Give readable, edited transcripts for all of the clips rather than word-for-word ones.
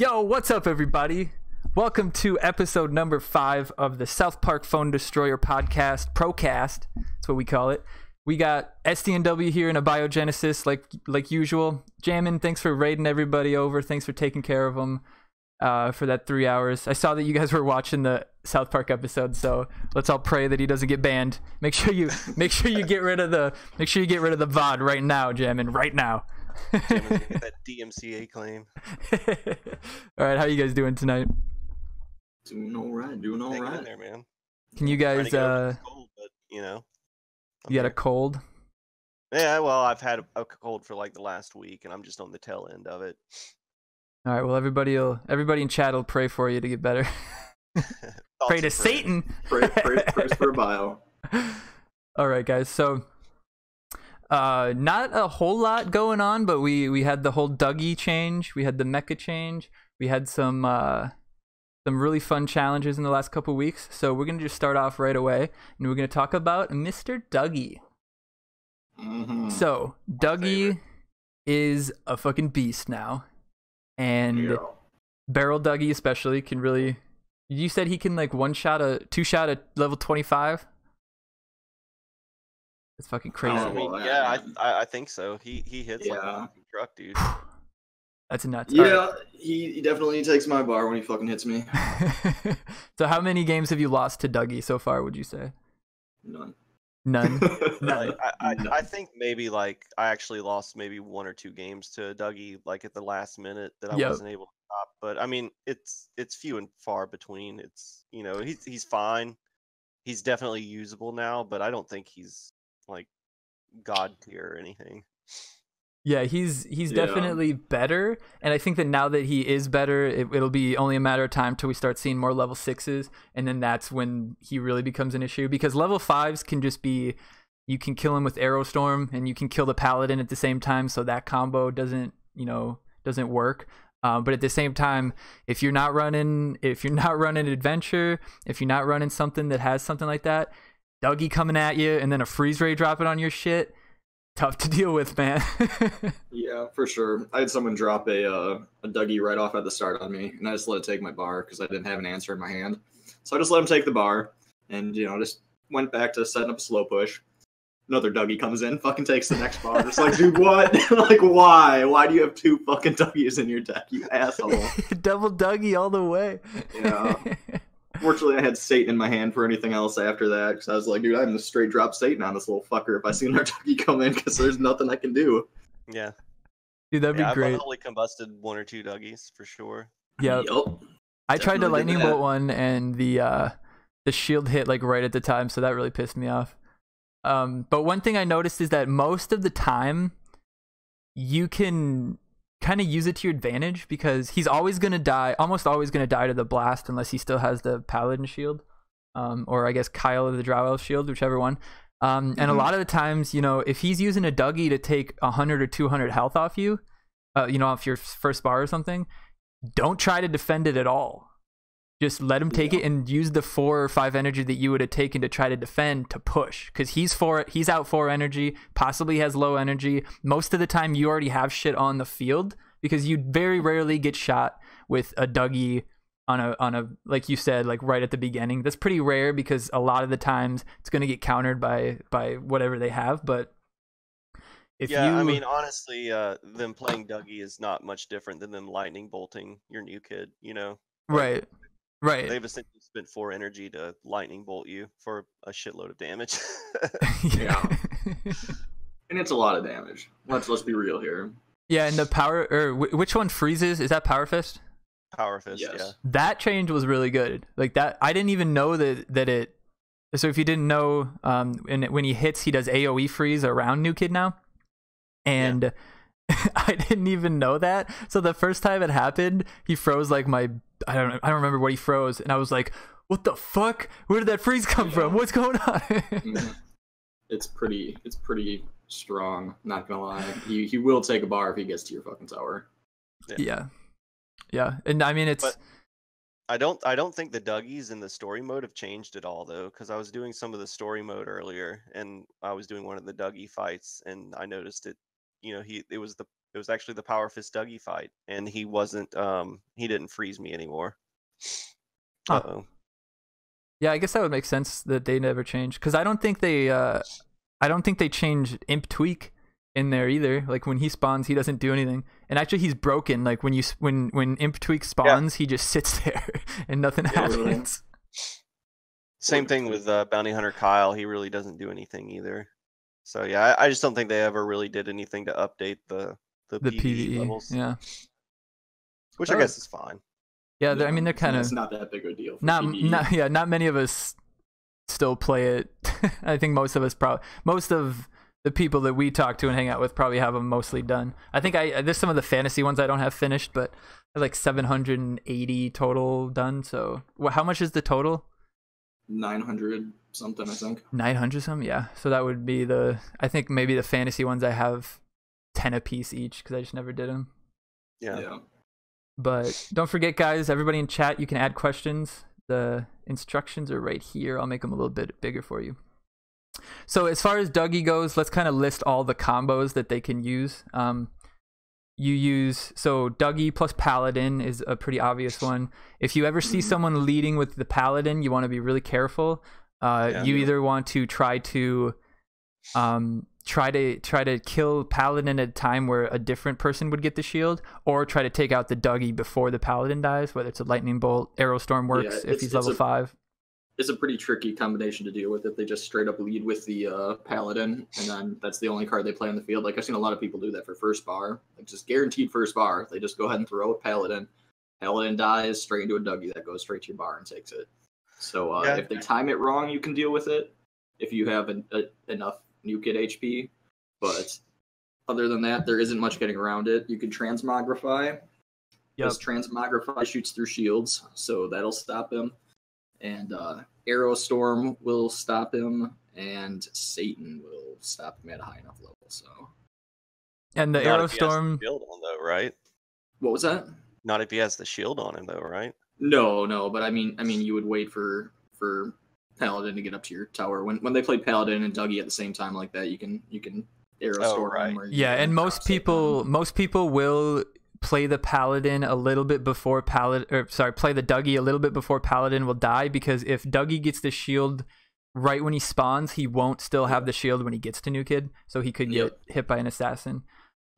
Yo, what's up, everybody? Welcome to episode number 5 of the South Park Phone Destroyer podcast, Procast. That's what we call it. We got SDNW here in Abiogenesis, like usual. Jammin, thanks for raiding everybody over. Thanks for taking care of them for that 3 hours. I saw that you guys were watching the South Park episode, so let's all pray that he doesn't get banned. Make sure you get rid of the VOD right now, Jammin, right now. Jammin's gonna get that DMCA claim. All right, how you guys doing tonight? Doing all right. Hanging in there, man. Can you guys cold, but, you got a cold? Yeah, well, I've had a cold for like the last week, and I'm just on the tail end of it. All right, well, everybody in chat will pray for you to get better. Pray to Satan. Pray for Abio. All right, guys. So, not a whole lot going on, but we had the whole Dougie change. We had the mecha change. We had some really fun challenges in the last couple weeks. So we're gonna just start off right away, and we're gonna talk about Mr. Dougie. Mm-hmm. So Dougie is a fucking beast now, and Barrel Dougie especially can really. You said he can like two shot a level 25. It's fucking crazy. I think so. He hits like a fucking truck, dude. That's nuts. Yeah, right. he definitely takes my bar when he fucking hits me. So how many games have you lost to Dougie so far, would you say? None. Like, I think maybe like I actually lost maybe 1 or 2 games to Dougie like at the last minute that I wasn't able to stop. But I mean, it's few and far between. It's he's fine. He's definitely usable now, but I don't think he's like god tier or anything. Yeah, he's definitely better, and I think that now that he is better, it'll be only a matter of time till we start seeing more level 6s, and then that's when he really becomes an issue, because level 5s can just be, you can kill him with Arrow Storm, and you can kill the Paladin at the same time, so that combo doesn't work. But at the same time, if you're not running Adventure, if you're not running something that has something like that, Dougie coming at you, and then a freeze ray dropping on your shit, tough to deal with, man. Yeah, for sure. I had someone drop a Dougie right off at the start on me, and I just let it take my bar because I didn't have an answer in my hand. So I just let him take the bar, and just went back to setting up a slow push. Another Dougie comes in, fucking takes the next bar. It's like, dude, what? Like, why? Why do you have 2 fucking Dougies in your deck, you asshole? Double Dougie all the way. Yeah. Fortunately, I had Satan in my hand for anything else after that, because I was like, dude, I'm just straight drop Satan on this little fucker if I see another Dougie come in, because there's nothing I can do. Yeah. Dude, that'd be great. I've probably combusted 1 or 2 Dougies for sure. Yep. I tried to lightning bolt one, and the shield hit like right at the time, so that really pissed me off. But one thing I noticed is that most of the time you can kind of use it to your advantage, because he's almost always gonna die to the blast unless he still has the Paladin shield, or I guess Kyle of the Drow Elf shield, whichever one. And a lot of the times, if he's using a Dougie to take 100 or 200 health off you, off your first bar or something, don't try to defend it at all. Just let him take it and use the 4 or 5 energy that you would have taken to try to defend to push, because he's out 4 energy, possibly has low energy. Most of the time you already have shit on the field, because you very rarely get shot with a Dougie on a like you said, like right at the beginning. That's pretty rare, because a lot of the times it's going to get countered by whatever they have. But I mean, honestly, them playing Dougie is not much different than them lightning bolting your new kid, Right. Right. They've essentially spent 4 energy to lightning bolt you for a shitload of damage. Yeah. And it's a lot of damage. Let's be real here. Yeah, and the power, or which one freezes? Is that Power Fist? Power Fist, yes. Yeah. That change was really good. Like that, I didn't even know that it. So if you didn't know, and when he hits, he does AOE freeze around new kid now, and I didn't even know that. So the first time it happened, he froze like I don't remember what he froze, and I was like, "What the fuck? Where did that freeze come from? What's going on?" It's pretty strong. Not gonna lie, he will take a bar if he gets to your fucking tower. Yeah, and I mean But I don't think the Dougies in the story mode have changed at all, though, because I was doing some of the story mode earlier, and I was doing one of the Dougie fights, and I noticed it. It was It was actually the Power Fist Dougie fight, and he wasn't. He didn't freeze me anymore. Uh-oh. Yeah, I guess that would make sense that they never changed, because I don't think they changed Imp Tweak in there either. Like when he spawns, he doesn't do anything, and actually he's broken. Like when Imp Tweak spawns, he just sits there and nothing happens. Same thing with Bounty Hunter Kyle. He really doesn't do anything either. So yeah, I just don't think they ever really did anything to update the PvE levels. Yeah, which I guess is fine. Yeah, I mean they're kind of. It's not that big a deal. For not many of us still play it. I think most of the people that we talk to and hang out with probably have them mostly done. I think there's some of the fantasy ones I don't have finished, but I have like 780 total done. So how much is the total? 900 something, I think. 900 something, yeah. So that would be I think maybe the fantasy ones I have 10 a piece each because I just never did them. Yeah. But don't forget, guys, everybody in chat, you can add questions. The instructions are right here. I'll make them a little bit bigger for you. So as far as Dougie goes, let's kind of list all the combos that they can use. So Dougie plus Paladin is a pretty obvious one. If you ever see someone leading with the Paladin, you want to be really careful. You either want to try to kill Paladin at a time where a different person would get the shield, or try to take out the Dougie before the Paladin dies, whether it's a lightning bolt. Arrow Storm works if he's level 5. It's a pretty tricky combination to deal with if they just straight up lead with the Paladin, and then that's the only card they play on the field. Like I've seen a lot of people do that for first bar, like just guaranteed first bar. They just go ahead and throw a Paladin. Paladin dies, straight into a Dougie that goes straight to your bar and takes it. So if they time it wrong, you can deal with it if you have enough new kid HP. But other than that, there isn't much getting around it. You can transmogrify. Because transmogrify shoots through shields, so that'll stop him. And Arrow Storm will stop him, and Satan will stop him at a high enough level. So, and the Arrow Storm shield on though, right? What was that? Not if he has the shield on him though, right? No. But I mean, you would wait for Paladin to get up to your tower. When they play Paladin and Dougie at the same time like that, you can Arrow Storm him. Yeah, and most people will play the Paladin a little bit before play the Dougie a little bit before Paladin will die, because if Dougie gets the shield right when he spawns, he won't still have the shield when he gets to New Kid, so he could get hit by an assassin.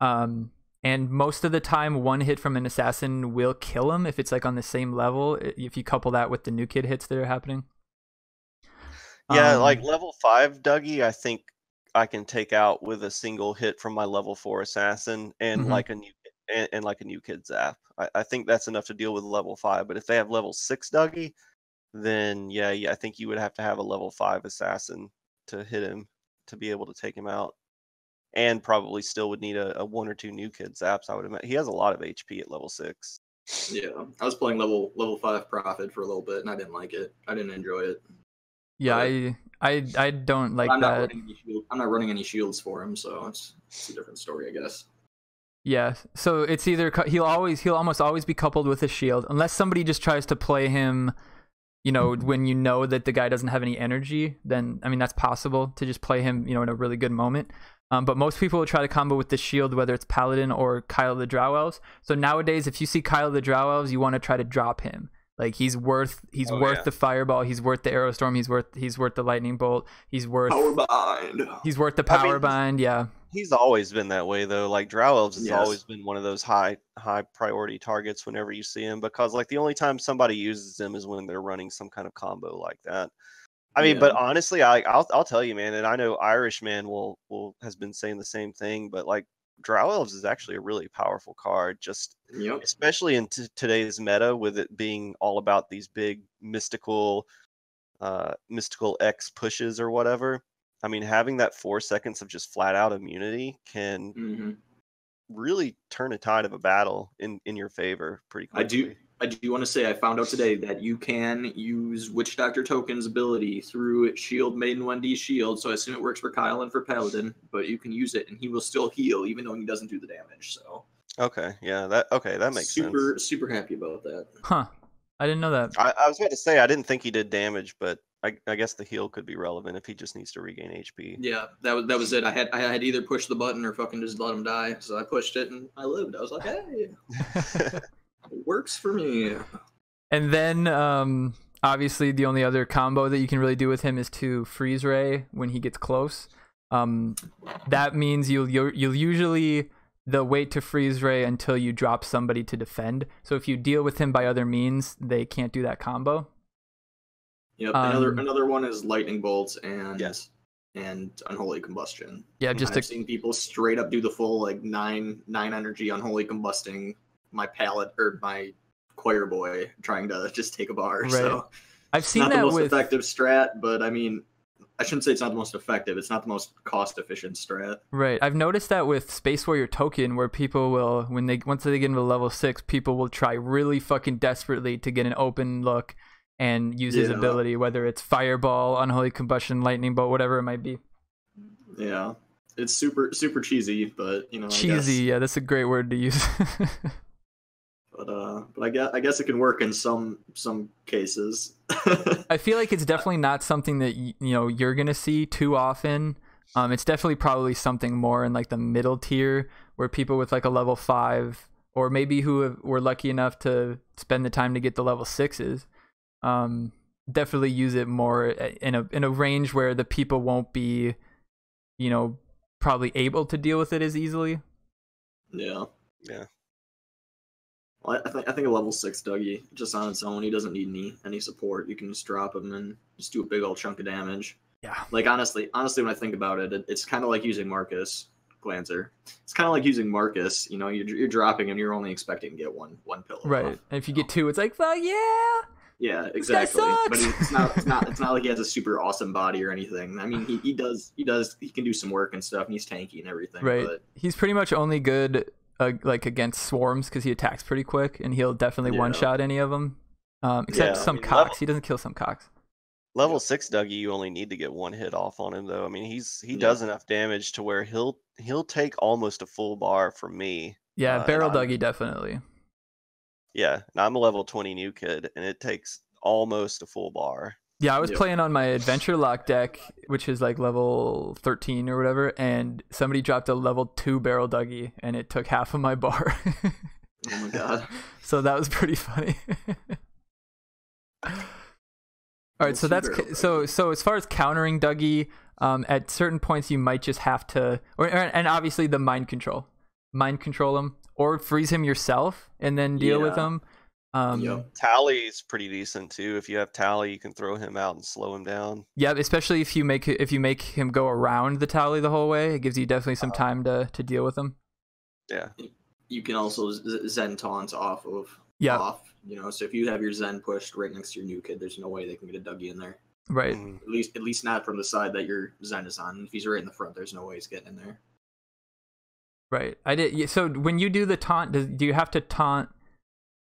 And most of the time, one hit from an assassin will kill him if it's like on the same level, if you couple that with the New Kid hits that are happening. Yeah, like level 5 Dougie, I think I can take out with a single hit from my level 4 assassin and like a new kid zap. I think that's enough to deal with level 5. But if they have level 6 Dougie, then yeah, I think you would have to have a level 5 assassin to hit him to be able to take him out, and probably still would need a 1 or 2 new kid zaps. I would imagine he has a lot of HP at level 6. Yeah, I was playing level 5 Prophet for a little bit, and I didn't like it. I didn't enjoy it. Yeah, I don't like that. I'm not running any shields for him, so it's a different story, I guess. Yeah, so it's either he'll almost always be coupled with a shield, unless somebody just tries to play him, when you know that the guy doesn't have any energy. Then I mean that's possible to just play him, in a really good moment. But most people will try to combo with the shield, whether it's Paladin or Kyle the Drow Elves. So nowadays, if you see Kyle the Drow Elves, you want to try to drop him. Like he's worth the fireball, he's worth the arrow storm, he's worth the lightning bolt, he's worth the power bind. Yeah, he's always been that way though. Like Drow Elves has always been one of those high priority targets whenever you see him, because like the only time somebody uses them is when they're running some kind of combo like that. I mean, but honestly, I'll tell you, man, and I know Irishman has been saying the same thing, but like Drow Elves is actually a really powerful card, especially in today's meta, with it being all about these big mystical X pushes or whatever. I mean, having that 4 seconds of just flat out immunity can really turn a tide of a battle in your favor pretty quickly. I do want to say I found out today that you can use Witch Doctor Token's ability through Shield Maiden 1D Shield, so I assume it works for Kyle and for Paladin, but you can use it and he will still heal even though he doesn't do the damage. So that makes sense. Super happy about that. Huh. I didn't know that. I was about to say I didn't think he did damage, but I guess the heal could be relevant if he just needs to regain HP. Yeah, that was it. I had either push the button or fucking just let him die. So I pushed it and I lived. I was like, hey, it works for me. And then obviously the only other combo that you can really do with him is to freeze ray when he gets close. That means you'll usually the wait to freeze ray until you drop somebody to defend. So if you deal with him by other means, they can't do that combo. Yep. Another one is lightning bolts and Yes. and unholy combustion. Yeah, And I've seen people straight up do the full like nine energy unholy combusting my pallet or my choir boy trying to just take a bar. Right. So I've seen not that the most with effective strat, but I mean, I shouldn't say it's not the most effective. It's not the most cost efficient strat. Right. I've noticed that with Space Warrior Token, where people will, once they get into level 6, people will try really fucking desperately to get an open look and use his ability, whether it's Fireball, Unholy Combustion, Lightning Bolt, whatever it might be. Yeah, it's super cheesy, but you know, Cheesy, yeah, that's a great word to use. But I guess it can work in some cases. I feel like it's definitely not something that you're gonna see too often. It's definitely probably something more in like the middle tier where people with like a level 5 or maybe who were lucky enough to spend the time to get the level 6s, definitely use it more in a range where the people won't be, probably able to deal with it as easily. Yeah. Yeah. Well, I think a level 6 Dougie just on its own, he doesn't need any support. You can just drop him and just do a big old chunk of damage. Yeah. Like honestly, when I think about it, it's kind of like using Marcus Glanzer. It's kind of like using Marcus. You know, you're dropping him, you're only expecting to get one pillow. Right. Off, and if you get 2, it's like, well, yeah. Yeah, This guy exactly. But sucks. it's not like he has a super awesome body or anything. I mean, he can do some work and stuff, and he's tanky and everything. Right. But He's pretty much only good like against swarms because he attacks pretty quick and he'll definitely one-shot any of them. Except some cocks. He doesn't kill some cocks. Level 6 Dougie, you only need to get one hit off on him though. I mean, he does enough damage to where he'll take almost a full bar from me. Yeah, barrel Dougie definitely. Yeah, and I'm a level 20 new kid, and it takes almost a full bar. Yeah, I was playing on my Adventure Lock deck, which is like level 13 or whatever, and somebody dropped a level 2 barrel Dougie, and it took half of my bar. Oh my god. So that was pretty funny. All right, so that's so as far as countering Dougie, at certain points you might just have to, and obviously the mind control him, or freeze him yourself and then deal with him. Tally's pretty decent too. If you have Tally, you can throw him out and slow him down. Yeah, especially if you make him go around the Tally the whole way, it gives you definitely some time to deal with him. Yeah. You can also Zen taunt off. So if you have your Zen pushed right next to your new kid, there's no way they can get a Dougie in there. Right. At least not from the side that your Zen is on. If he's right in the front, there's no way he's getting in there. Right. I did. So when you do the taunt, do you have to taunt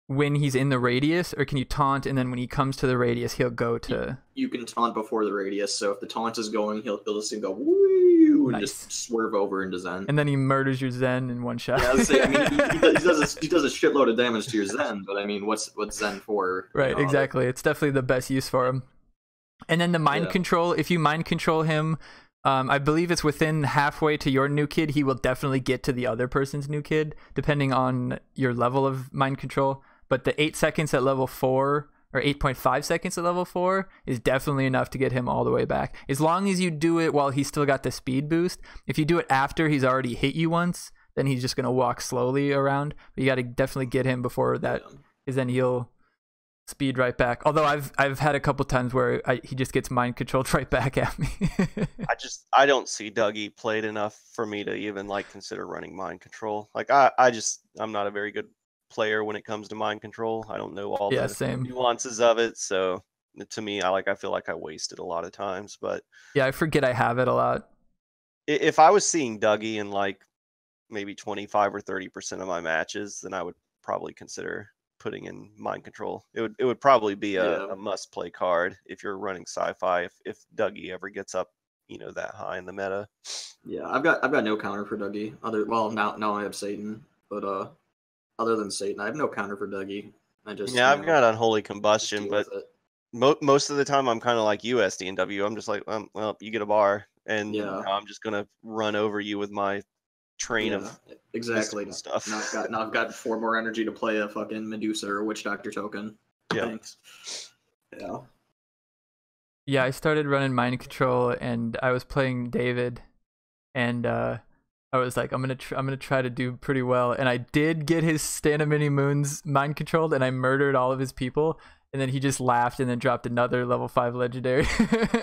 when he's in the radius, or can you taunt and then when he comes to the radius, he'll go to? You can taunt before the radius. So if the taunt is going, he'll just go woo and just swerve over into Zen. And then he murders your Zen in one shot. Yeah, I mean, he does a shitload of damage to your Zen, but I mean, what's Zen for? Right. Exactly. It's definitely the best use for him. And then the mind control. If you mind control him, I believe it's within halfway to your new kid, he will definitely get to the other person's new kid, depending on your level of mind control. But the 8 seconds at level 4 or 8.5 seconds at level 4 is definitely enough to get him all the way back. As long as you do it while he's still got the speed boost. If you do it after he's already hit you once, then he's just going to walk slowly around. But you got to definitely get him before that, because then he'll speed right back. Although I've had a couple times where he just gets mind controlled right back at me. I don't see Dougie played enough for me to even like consider running mind control. Like I'm not a very good player when it comes to mind control. I don't know all the nuances of it, so to me I feel like I wasted a lot of times. But yeah, I forget I have it a lot. If I was seeing Dougie in like maybe 25 or 30% of my matches, then I would probably consider putting in mind control. It would probably be a must play card if you're running sci-fi, if Dougie ever gets up that high in the meta. Yeah, I've got no counter for Dougie. Now I have Satan, but other than Satan, I have no counter for Dougie. I've got Unholy Combustion, but most of the time I'm kind of like you, SDNW. I'm just like, well, you get a bar, and Yeah. I'm just gonna run over you with my train Yeah, of exactly stuff. Now I've got 4 more energy to play a fucking Medusa or Witch Doctor token. Yeah. Thanks. Yeah. Yeah, I started running mind control, and I was playing David, and I was like, I'm gonna try to do pretty well, and I did get his Stand of Many Moons mind controlled, and I murdered all of his people, and then he just laughed and then dropped another level 5 legendary.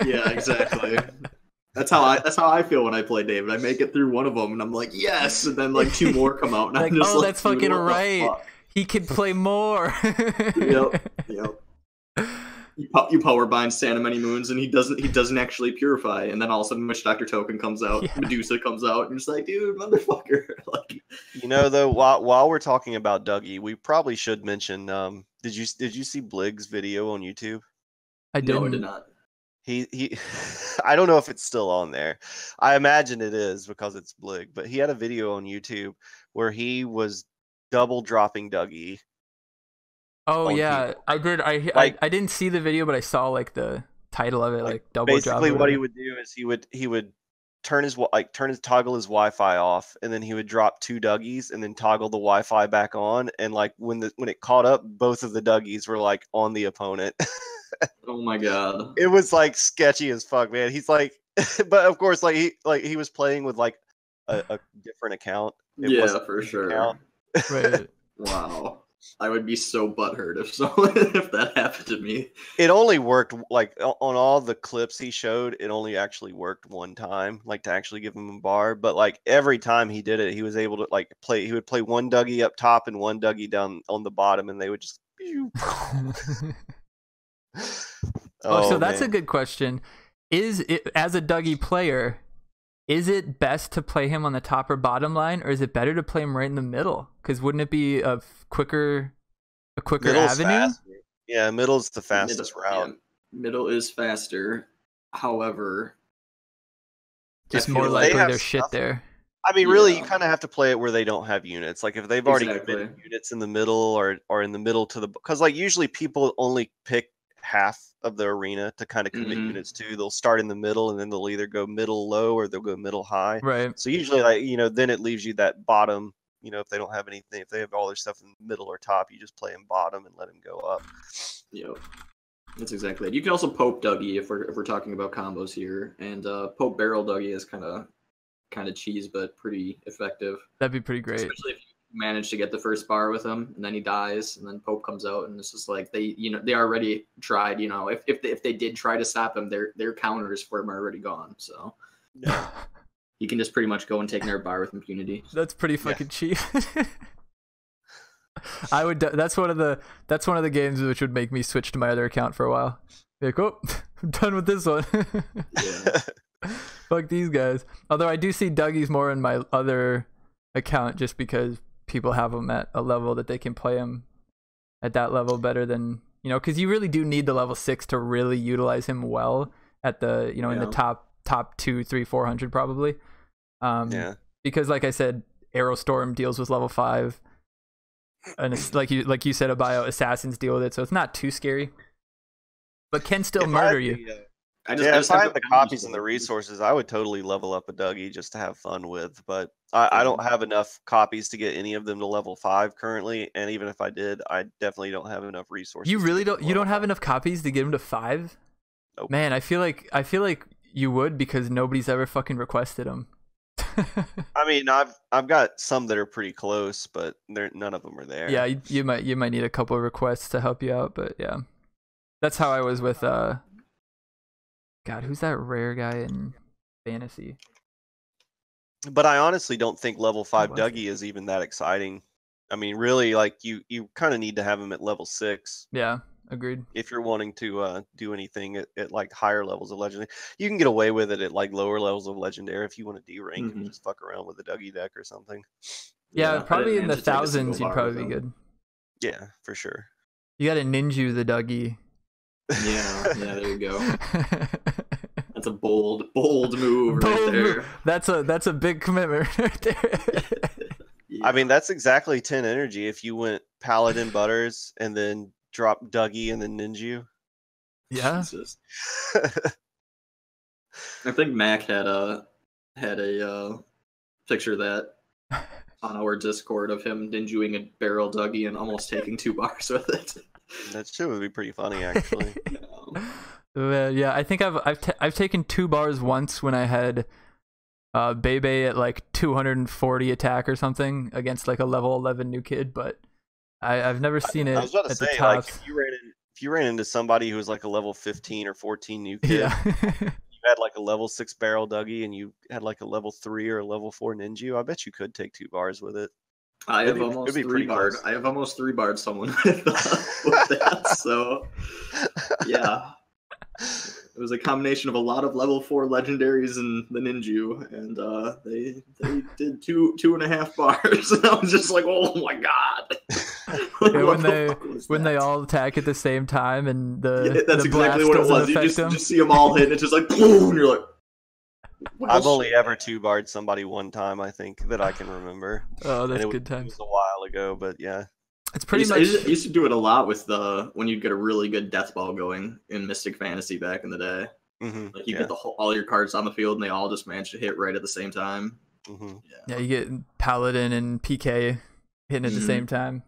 Yeah, exactly. That's how I feel when I play David. I make it through one of them, and I'm like, yes, and then like 2 more come out, and like, I'm just oh, like, that's fucking right. He could play more. Yep. You power bind Stand of Many Moons, and he doesn't actually purify, and then all of a sudden Witch Doctor token comes out, Yeah. Medusa comes out, and you're just like, dude, motherfucker. Like, Though, while we're talking about Dougie, we probably should mention. Did you see Blig's video on YouTube? I didn't. No, I did not. He I don't know if it's still on there. I imagine it is because it's Blig, but he had a video on YouTube where he was double dropping Dougie. Oh yeah, people. I did. I didn't see the video, but I saw like the title of it, like double drop. Basically, what he would do is he would toggle his Wi-Fi off, and then he would drop 2 Dougies, and then toggle the Wi-Fi back on, and like when it caught up, both of the Dougies were like on the opponent. Oh my god. It was like sketchy as fuck, man. He's like, but of course, like he was playing with like a different account. It wasn't for sure. Account. Right. Wow. I would be so butthurt if that happened to me. It only worked like on all the clips he showed. It only actually worked one time, like to actually give him a bar. But like every time he did it, he was able to like play. He would play one Dougie up top and one Dougie down on the bottom, and they would just. So that's a good question. Is it, as a Dougie player, is it best to play him on the top or bottom line, or is it better to play him right in the middle? Because wouldn't it be a quicker Middle's avenue? faster. Yeah, middle's the fastest route. Yeah, middle is faster. However, Just I more feel likely they have there's shit stuff- there. I mean, really, Yeah. you kind of have to play it where they don't have units. Like if they've already Exactly. committed units in the middle or in the middle to the, because like usually people only pick half of the arena to kind of commit Mhm. units to. They'll start in the middle and then they'll either go middle low or they'll go middle high. Right. So usually, like then it leaves you that bottom. If they don't have anything, if they have all their stuff in the middle or top, you just play them bottom and let them go up. Yep. That's exactly it. You can also Pope Dougie if we're talking about combos here, and Pope Barrel Dougie is kind of cheese, but pretty effective. That'd be pretty great. Especially if you manage to get the first bar with him, and then he dies, and then Pope comes out, and it's just like they already tried. If they did try to stop him, their counters for him are already gone. So Yeah. you can just pretty much go and take their bar with impunity. That's pretty fucking cheap. I would. That's one of the games which would make me switch to my other account for a while. Be like, oh, I'm done with this one. Yeah. Fuck these guys. Although I do see Dougie's more in my other account just because people have them at a level that they can play them at that level better than because you really do need the level 6 to really utilize him well at the in the top 2, 3, 400 probably. Yeah. Because like I said, Aerostorm deals with level 5. And it's like you said, Abio, assassins deal with it, so it's not too scary, but can still murder you. If I had the copies and the resources, I would totally level up a Dougie just to have fun with. But I don't have enough copies to get any of them to level 5 currently, and even if I did, I definitely don't have enough resources. You really don't. You don't have enough copies to get them to 5. Nope. Man, I feel like you would because nobody's ever fucking requested them. I mean, I've got some that are pretty close, but none of them are there. Yeah, you might need a couple of requests to help you out, but yeah, that's how I was with God. Who's that rare guy in fantasy? But I honestly don't think level 5 Dougie is even that exciting. I mean, really, like you kind of need to have him at level 6. Yeah, agreed. If you're wanting to do anything at like higher levels of legendary, you can get away with it at like lower levels of legendary if you want to D-rank and just fuck around with the Dougie deck or something. Yeah, probably in the thousands you'd probably be good. Yeah, for sure. You gotta ninja the Dougie. Yeah, there you go. That's a bold move right there. That's a big commitment right there. Yeah. I mean, that's exactly 10 energy if you went Paladin Butters and then drop Dougie and then Ninju. Yeah. Jesus. I think Mac had a picture of that on our Discord of him ninjuing a barrel Dougie and almost taking 2 bars with it. That shit would be pretty funny, actually. Yeah, I think I've taken 2 bars once when I had Bebe at like 240 attack or something against like a level 11 new kid, but I've never seen it I was about to at say, the tops. like, if you ran into somebody who was like a level 15 or 14 new kid, Yeah. you had like a level 6 barrel Dougie, and you had like a level 3 or a level 4 ninja, I bet you could take 2 bars with it. I have almost 3 barred someone with that. So yeah, it was a combination of a lot of level 4 legendaries and the ninja, and they did 2.5 bars, and I was just like, oh my god. Yeah, when they all attack at the same time and that's the exactly blast what it doesn't was. You affect just see them all hit, and it's just like boom, and you're like. I've only ever 2-barred somebody one time, I think, that I can remember. Oh, that's good It times. was a while ago, but yeah. It's pretty much. I used to do it a lot with when you'd get a really good death ball going in Mystic Fantasy back in the day. Mm-hmm. Like you get all your cards on the field, and they all just manage to hit right at the same time. Mm-hmm. Yeah, you get Paladin and PK hitting at the same time,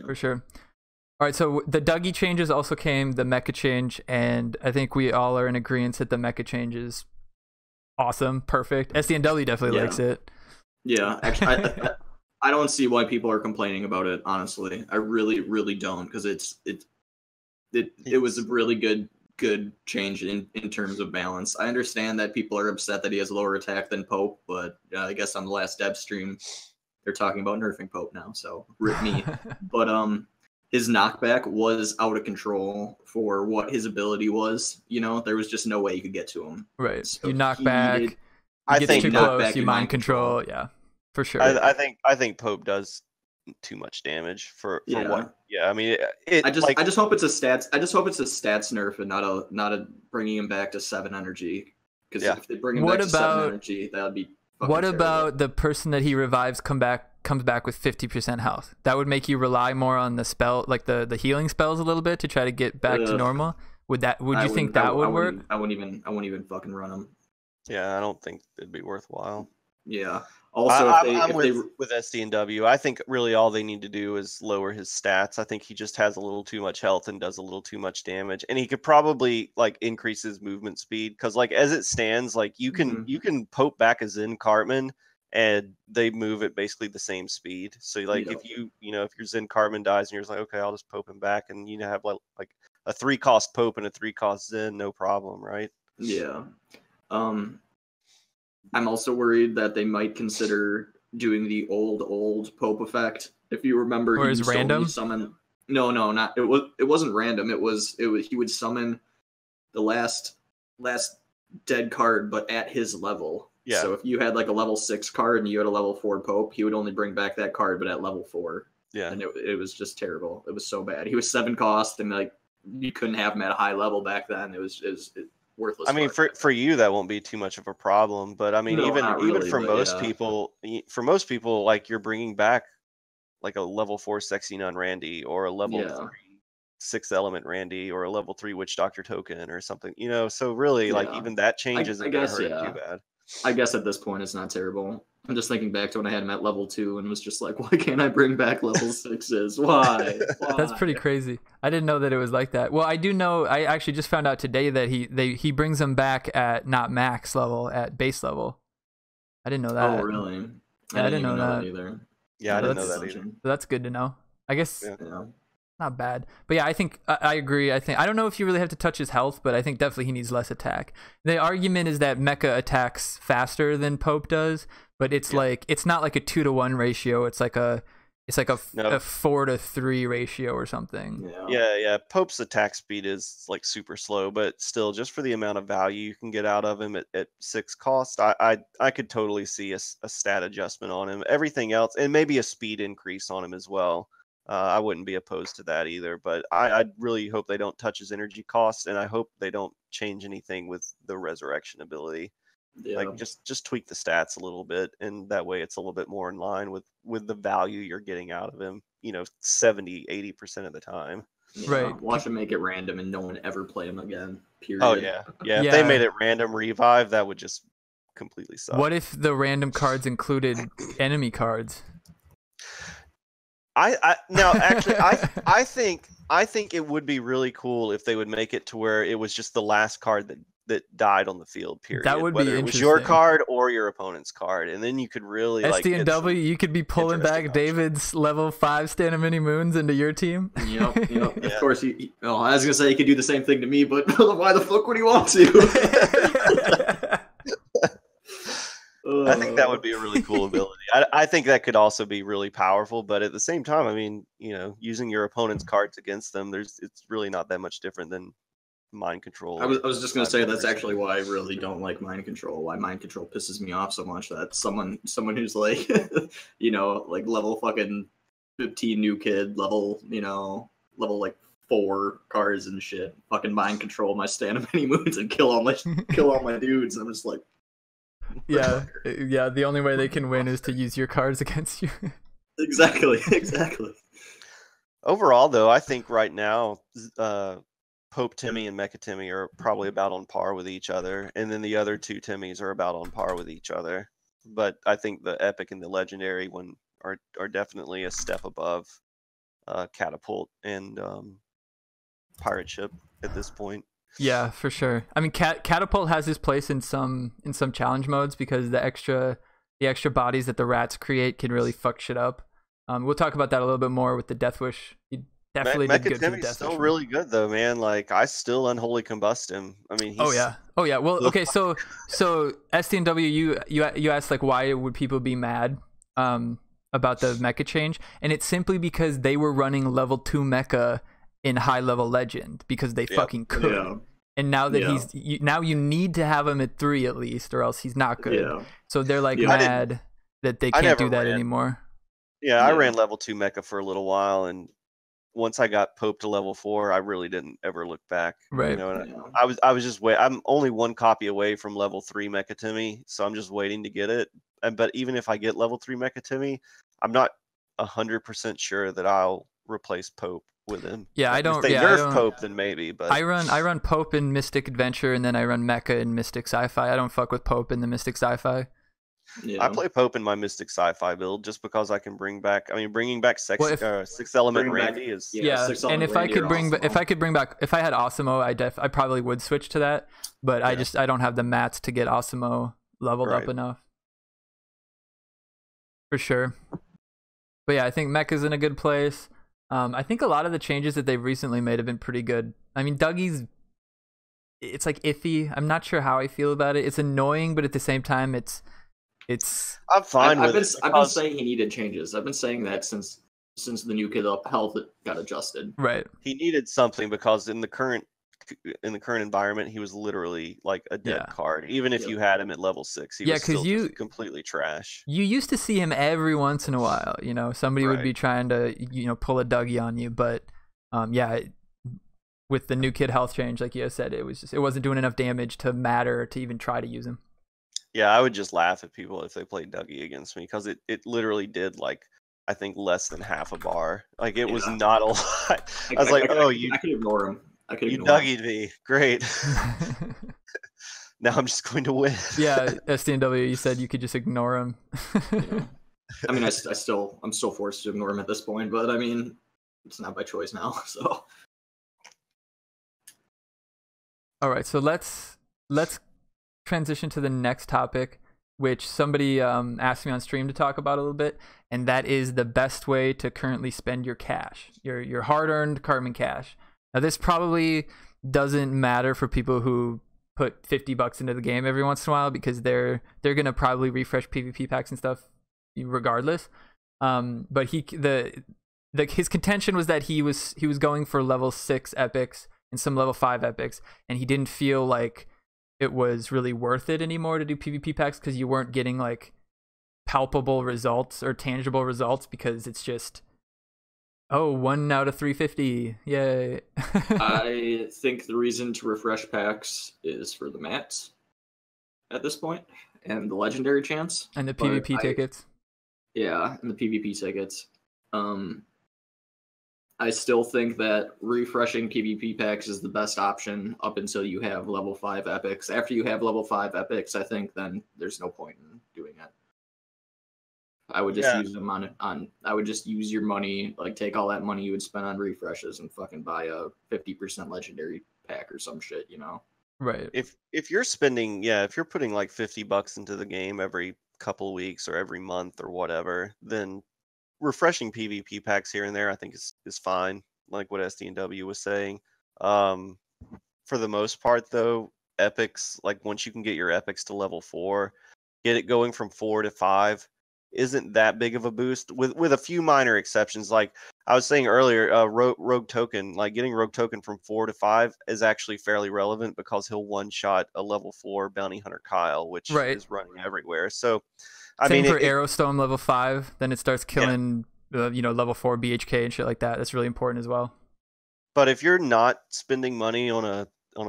for sure. All right, so the Dougie changes also came, the mecha change, and I think we all are in agreement that the mecha change is awesome, perfect. SDNW definitely likes it. Yeah, actually, I don't see why people are complaining about it. Honestly, I really, really don't, because it was a really good change in terms of balance. I understand that people are upset that he has lower attack than Pope, but I guess on the last dev stream they're talking about nerfing Pope now, so rip me. But his knockback was out of control for what his ability was. You know, there was just no way you could get to him. Right. So you knock back. I get think too knock close. back, You mind control. Yeah, for sure. I think Pope does too much damage for what. Yeah, I mean, I just hope it's a stats. I just hope it's a stats nerf and not a bringing him back to 7 energy. Because if they bring him back to 7 energy, that would be. What terrible. about the person that he revives comes back with 50% health? That would make you rely more on the spell, like the healing spells a little bit to try to get back to normal. Would you think that would work? I wouldn't even fucking run him. Yeah, I don't think it'd be worthwhile. Yeah. Also, I'm with SDNW. I think really all they need to do is lower his stats. I think he just has a little too much health and does a little too much damage, and he could probably like increase his movement speed, because like as it stands, like you can poke back a Zen Cartman and they move at basically the same speed. So like if if your Zen Cartman dies and you're just like, okay, I'll just poke him back, and you have like a 3-cost Pope and a 3-cost Zen, no problem, right? Yeah. I'm also worried that they might consider doing the old Pope effect. If you remember, or is random summon. No, not it wasn't random. It was he would summon the last dead card, but at his level. Yeah. So if you had like a level 6 card and you had a level 4 Pope, he would only bring back that card, but at level 4. Yeah. And it was just terrible. It was so bad. He was 7 cost, and like you couldn't have him at a high level back then. It was worthless. I mean, for you that won't be too much of a problem, but I mean, even for most people, like you're bringing back like a level 4 Sexy Nun Randy, or a level 3 6th Element Randy, or a level 3 Witch Doctor Token or something, so really like even that change isn't going to hurt too bad. I guess at this point it's not terrible. I'm just thinking back to when I had him at level 2 and was just like, why can't I bring back level 6s? Why? That's pretty crazy. I didn't know that it was like that. Well, I do know. I actually just found out today that he brings them back at not max level, at base level. I didn't know that. Oh, really? Yeah, I didn't know that either. Yeah, I didn't know that either. That's good to know. I guess Yeah. not bad. But yeah, I think I agree. I don't know if you really have to touch his health, but I think definitely he needs less attack. The argument is that Mecha attacks faster than Pope does, but it's like it's not like a 2-to-1 ratio. It's like a 4-to-3 ratio or something. Yeah. Pope's attack speed is like super slow, but still, just for the amount of value you can get out of him at 6 cost, I could totally see a stat adjustment on him. Everything else, and maybe a speed increase on him as well. I wouldn't be opposed to that either, but I really hope they don't touch his energy costs, and I hope they don't change anything with the resurrection ability. Yeah. Like just tweak the stats a little bit, and that way it's a little bit more in line with the value you're getting out of him, 70-80% of the time. Right. Watch them make it random and no one ever play them again. Period. Oh yeah. If they made it random revive, that would just completely suck. What if the random cards included enemy cards? I think it would be really cool if they would make it to where it was just the last card that died on the field, period. That would Whether be it was interesting. your card or your opponent's card, and then you could really SDNW, you could be pulling back David's level 5 stand of mini moons into your team. Yep. Of course, I was gonna say he could do the same thing to me, but why the fuck would he want to? I think that would be a really cool ability. I think that could also be really powerful, but at the same time, I mean, using your opponent's cards against them, it's really not that much different than mind control. I was just gonna say that's actually why I really don't like mind control. Why mind control pisses me off so much. That someone who's like, like level fucking 15 new kid, level like 4 cards and shit, fucking mind control my stand of many moons and kill all my dudes. I'm just like, yeah. The only way they can win is to use your cards against you. Exactly. Overall, though, I think right now, Pope Timmy and Mecha Timmy are probably about on par with each other, and then the other 2 Timmys are about on par with each other. But I think the epic and the legendary one are definitely a step above Catapult and Pirate Ship at this point. Yeah, for sure. I mean, Catapult has his place in some challenge modes because the extra bodies that the rats create can really fuck shit up. We'll talk about that a little bit more with the Death Wish. He definitely did good for the Timmy's Death still Wish. really good though, man. Like I still unholy combust him. I mean, oh yeah. Well, okay. So SDNW, you asked like why would people be mad about the mecha change, and it's simply because they were running level 2 mecha in high level legend because they fucking could. Yeah. And now that now you need to have him at 3 at least, or else he's not good. Yeah. So they're like mad that they can't do that anymore. Yeah, I ran level 2 mecha for a little while, and once I got Pope to level 4, I really didn't ever look back. Right. I was just I'm only 1 copy away from level 3 Mecha Timmy, so I'm just waiting to get it. But even if I get level 3 Mecha Timmy, I'm not 100% sure that I'll replace Pope with him. Yeah, I don't. If they nerf Pope, then maybe. But I run Pope in Mystic Adventure, and then I run Mecha in Mystic Sci-Fi. I don't fuck with Pope in the Mystic Sci-Fi. Yeah. I play Pope in my Mystic Sci-Fi build just because I can bring back. I mean, bringing back Sixth Element Randy is And if I could bring back, if I had Osimo, I probably would switch to that. But I don't have the mats to get Osimo leveled up enough. For sure. But yeah, I think Mecha's in a good place. I think a lot of the changes that they've recently made have been pretty good. I mean, Dougie's, it's like iffy. I'm not sure how I feel about it. It's annoying, but at the same time, it's. I'm fine with it. I've been saying he needed changes. I've been saying that since the new kid health got adjusted. Right. He needed something because in the current environment, he was literally like a dead card. Even if you had him at level 6, he was still just completely trash. You used to see him every once in a while. Somebody would be trying to pull a Dougie on you, but with the new kid health change, like you said, it wasn't doing enough damage to matter to even try to use him. Yeah, I would just laugh at people if they played Dougie against me because it literally did like I think less than half a bar. Like it was not a lot. I was like, I could ignore him. You Dougie'd me. Great. Now I'm just going to win. Yeah, SDNW, you said you could just ignore him. I mean, I'm still forced to ignore him at this point, but I mean, it's not by choice now. So. All right, so let's transition to the next topic, which somebody asked me on stream to talk about a little bit, and that is the best way to currently spend your cash, your hard-earned Cartman cash. Now, this probably doesn't matter for people who put $50 into the game every once in a while because they're gonna probably refresh PvP packs and stuff regardless. But his contention was that he was going for level 6 epics and some level 5 epics, and he didn't feel like it was really worth it anymore to do PvP packs because you weren't getting like palpable results or tangible results because it's just 1 out of 350, yay. I think the reason to refresh packs is for the mats at this point and the legendary chance and the PvP tickets. Yeah, and the PvP tickets. I still think that refreshing PvP packs is the best option up until you have level 5 epics. After you have level 5 epics, I think then there's no point in doing it. I would just use them on. I would just use your money, like take all that money you would spend on refreshes and fucking buy a 50% legendary pack or some shit, you know? Right. If you're spending, if you're putting like $50 into the game every couple of weeks or every month or whatever, then refreshing PvP packs here and there, I think is fine. Like what SDNW was saying. For the most part, though, epics, like once you can get your epics to level 4, get it going from 4 to 5, isn't that big of a boost. With a few minor exceptions, like I was saying earlier, Rogue Token, like getting Rogue Token from 4 to 5 is actually fairly relevant because he'll one-shot a level 4 Bounty Hunter Kyle, which is running everywhere. So. Same for Arrowstone level 5, then it starts killing, level 4 BHK and shit like that. That's really important as well. But if you're not spending money on a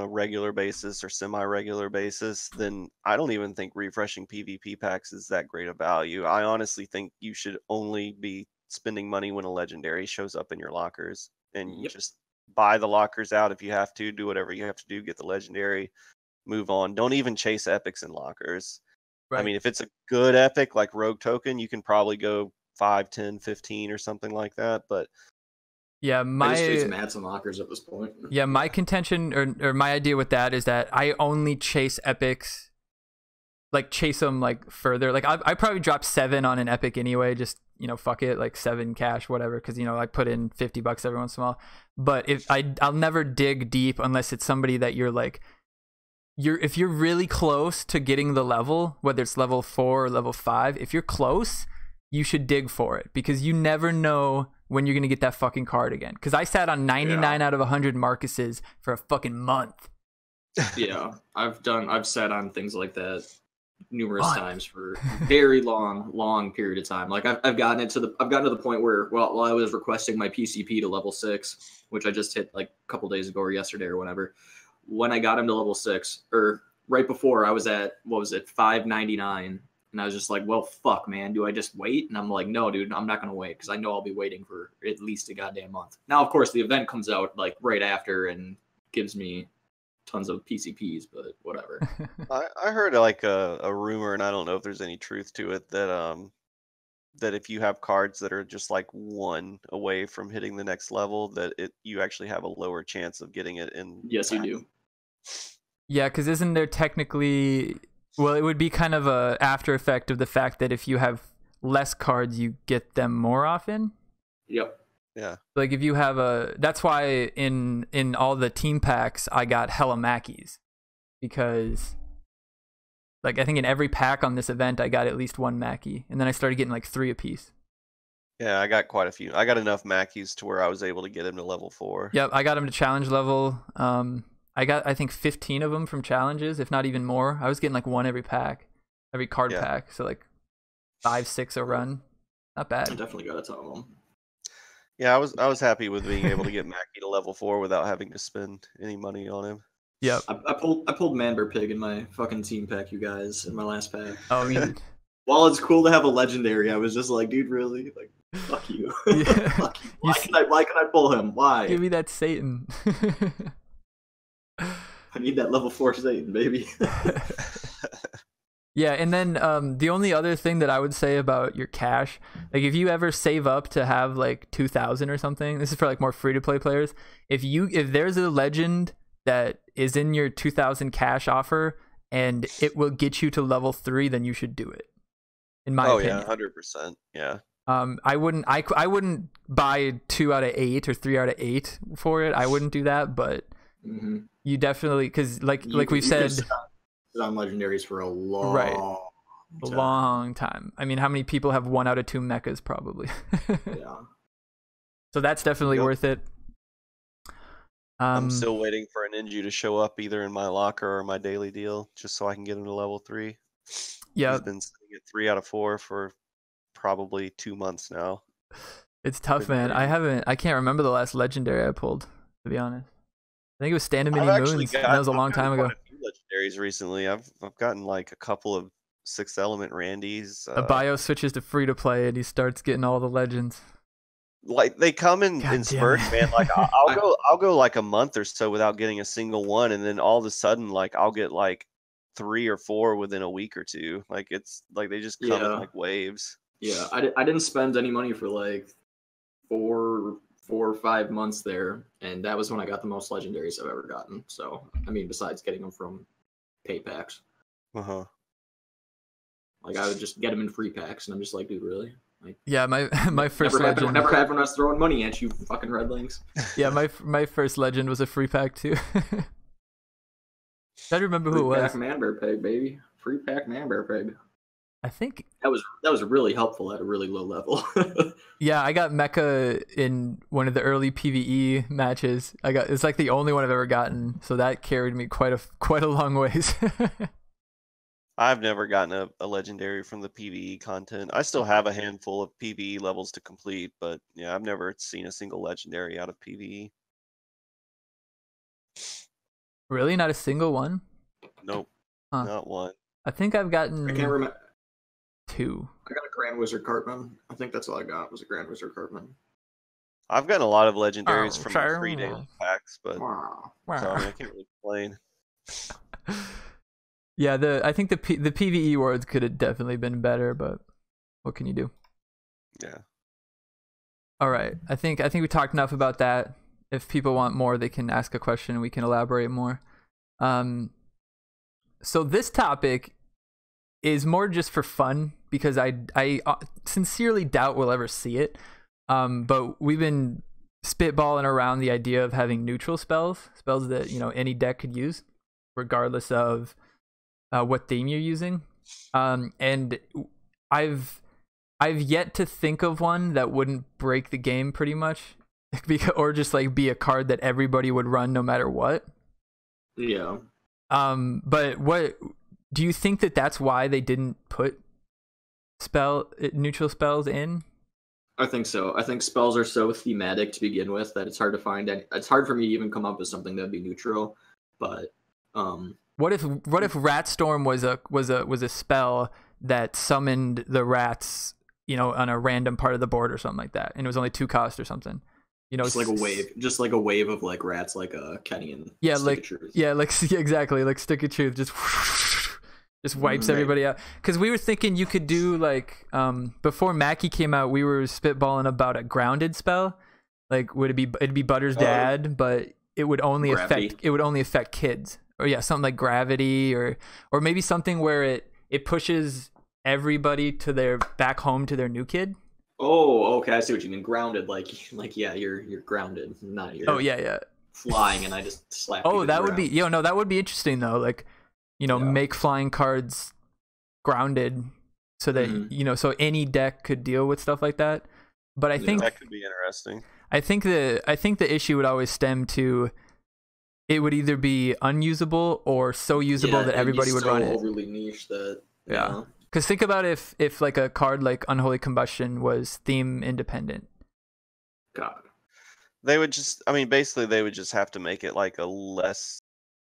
regular basis or semi-regular basis, then I don't even think refreshing PvP packs is that great a value. I honestly think you should only be spending money when a legendary shows up in your lockers, and you just buy the lockers out if you have to, do whatever you have to do, get the legendary, move on. Don't even chase epics in lockers. Right. I mean, if it's a good epic like Rogue Token, you can probably go 5, 10, 15 or something like that. But I just chase mats and lockers at this point. Yeah, my contention or my idea with that is that I only chase epics, like chase them like further. Like I probably drop 7 on an epic anyway. Just fuck it, like 7 cash, whatever. Because I put in $50 every once in a while. But I'll never dig deep unless it's somebody that you're like. If you're really close to getting the level, whether it's level 4 or level 5, if you're close, you should dig for it because you never know when you're going to get that fucking card again. Because I sat on 99 out of 100 Marcuses for a fucking month. Yeah, I've sat on things like that numerous times for a very long period of time. Like I've gotten to the point where while I was requesting my PCP to level 6, which I just hit like a couple days ago or yesterday or whatever. When I got him to level 6, or right before, I was at, 599, and I was just like, well, fuck, man, do I just wait? And I'm like, no, dude, I'm not going to wait, because I know I'll be waiting for at least a goddamn month. Now, of course, the event comes out, like, right after, and gives me tons of PCPs, but whatever. I heard, like, a rumor, and I don't know if there's any truth to it, that if you have cards that are just like 1 away from hitting the next level, that you actually have a lower chance of getting it in. Yes, you do. Yeah, because isn't there technically, well, it would be kind of a after effect of the fact that if you have less cards, you get them more often. Yep. Yeah. Like if you have that's why in all the team packs I got hella Mackies, because like I think in every pack on this event I got at least 1 Mackie, and then I started getting like 3 apiece. Yeah, I got quite a few. I got enough Mackies to where I was able to get him to level 4. Yep, I got him to challenge level. I got I think 15 of them from challenges, if not even more. I was getting like 1 every pack, every card pack, so like 5, 6 a run. Not bad. I definitely got a ton of them. Yeah, I was happy with being able to get Mackie to level 4 without having to spend any money on him. Yeah, I pulled Manber Pig in my fucking team pack, you guys, in my last pack. Oh, I mean, while it's cool to have a legendary, I was just like, dude, really? Like, fuck you. Yeah. Fuck you. Why can I pull him? Why? Give me that Satan. I need that level 4 Satan, baby. Yeah, and then the only other thing that I would say about your cash, like if you ever save up to have like 2,000 or something, this is for like more free-to-play players. If there's a legend that is in your 2,000 cash offer and it will get you to level 3, then you should do it. In my opinion. Yeah, 100%. Yeah. I wouldn't buy 2 out of 8 or 3 out of 8 for it. I wouldn't do that, but you definitely, because like we've said, on legendaries for a long time. I mean, how many people have 1 out of 2 mechas probably? Yeah. So that's definitely worth it. I'm still waiting for an Ninju to show up either in my locker or my daily deal, just so I can get him to level 3. Yeah. He's been sitting at 3 out of 4 for probably 2 months now. It's tough, man. I can't remember the last legendary I pulled, to be honest. I think it was Stand of Many Moons. That was a long time ago. Legendaries recently. I've gotten like a couple of 6th element Randys. Abio switches to free to play and he starts getting all the legends. like they come in spurts, man. Like I'll go like a month or so without getting a single one, and then all of a sudden, like I'll get like 3 or 4 within a week or two. Like it's like they just come in like waves. Yeah, I didn't spend any money for like 4 or 5 months there, and that was when I got the most legendaries I've ever gotten. So I mean, besides getting them from pay packs. Like I would just get them in free packs, and I'm just like, dude, really? Like, yeah, my first legend never happened when I was throwing money at you, fucking redlings. Yeah, my first legend was a free pack too. I remember who it was. Free pack Manbear Peg, baby. Free pack Manbear Peg. I think that was really helpful at a really low level. Yeah, I got Mecha in one of the early PvE matches. It's like the only one I've ever gotten, so that carried me quite a long ways. I've never gotten a legendary from the PvE content. I still have a handful of PvE levels to complete, but yeah, I've never seen a single legendary out of PvE. Really? Not a single one? Nope. Not one. I think I've gotten... I can't remember. 2. I got a Grand Wizard Cartman. I think that's all I got was a Grand Wizard Cartman. I've gotten a lot of legendaries from the free daily packs, but so, I mean, I can't really complain. Yeah, I think the PvE words could have definitely been better, but what can you do? Yeah. All right. I think we talked enough about that. If people want more, they can ask a question and we can elaborate more. So this topic is more just for fun because I sincerely doubt we'll ever see it. But we've been spitballing around the idea of having neutral spells that, you know, any deck could use, regardless of what theme you're using. And I've yet to think of one that wouldn't break the game pretty much, or just like be a card that everybody would run no matter what. Yeah. But what do you think that's why they didn't put neutral spells in? I think so. I think spells are so thematic to begin with that it's hard to find. It's hard for me to even come up with something that'd be neutral. But what if Rat Storm was a spell that summoned the rats, you know, on a random part of the board or something like that, and it was only 2 cost or something? You know, just like a wave of like rats, like Kenny and Stick of Truth. Yeah, like exactly, like Stick of Truth, just wipes everybody out. Because we were thinking you could do like before Mackie came out, we were spitballing about a grounded spell. Like, it'd be Butter's dad, but it would only affect kids, or something like gravity, or maybe something where it pushes everybody to their back home to their new kid. Oh, okay, I see what you mean. Grounded, like yeah, you're grounded, not you're. Oh yeah. Flying, and I just slap. Oh, that would be that would be interesting though. Like, you know, make flying cards grounded so that you know, so any deck could deal with stuff like that. But I think that could be interesting. I think the issue would always stem to it would either be unusable or so usable that everybody would run it. Overly niche that Because think about if like a card like Unholy Combustion was theme independent. God. They would just, I mean, basically they would just have to make it like a less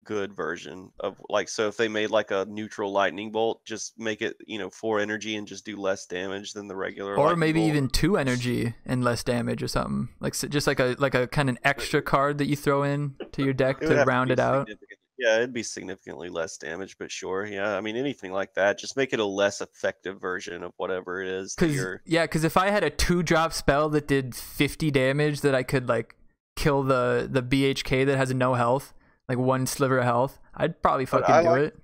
good version of, like, so if they made like a neutral lightning bolt, just make it, you know, 4 energy and just do less damage than the regular. Or maybe even 2 energy and less damage or something. Like, so just like a kind of extra card that you throw in to your deck to round it out. Yeah, it'd be significantly less damage, but sure. Yeah, I mean, anything like that, just make it a less effective version of whatever it is. Because if I had a 2-drop spell that did 50 damage that I could like kill the BHK that has no health, like 1 sliver of health, I'd probably fucking do it.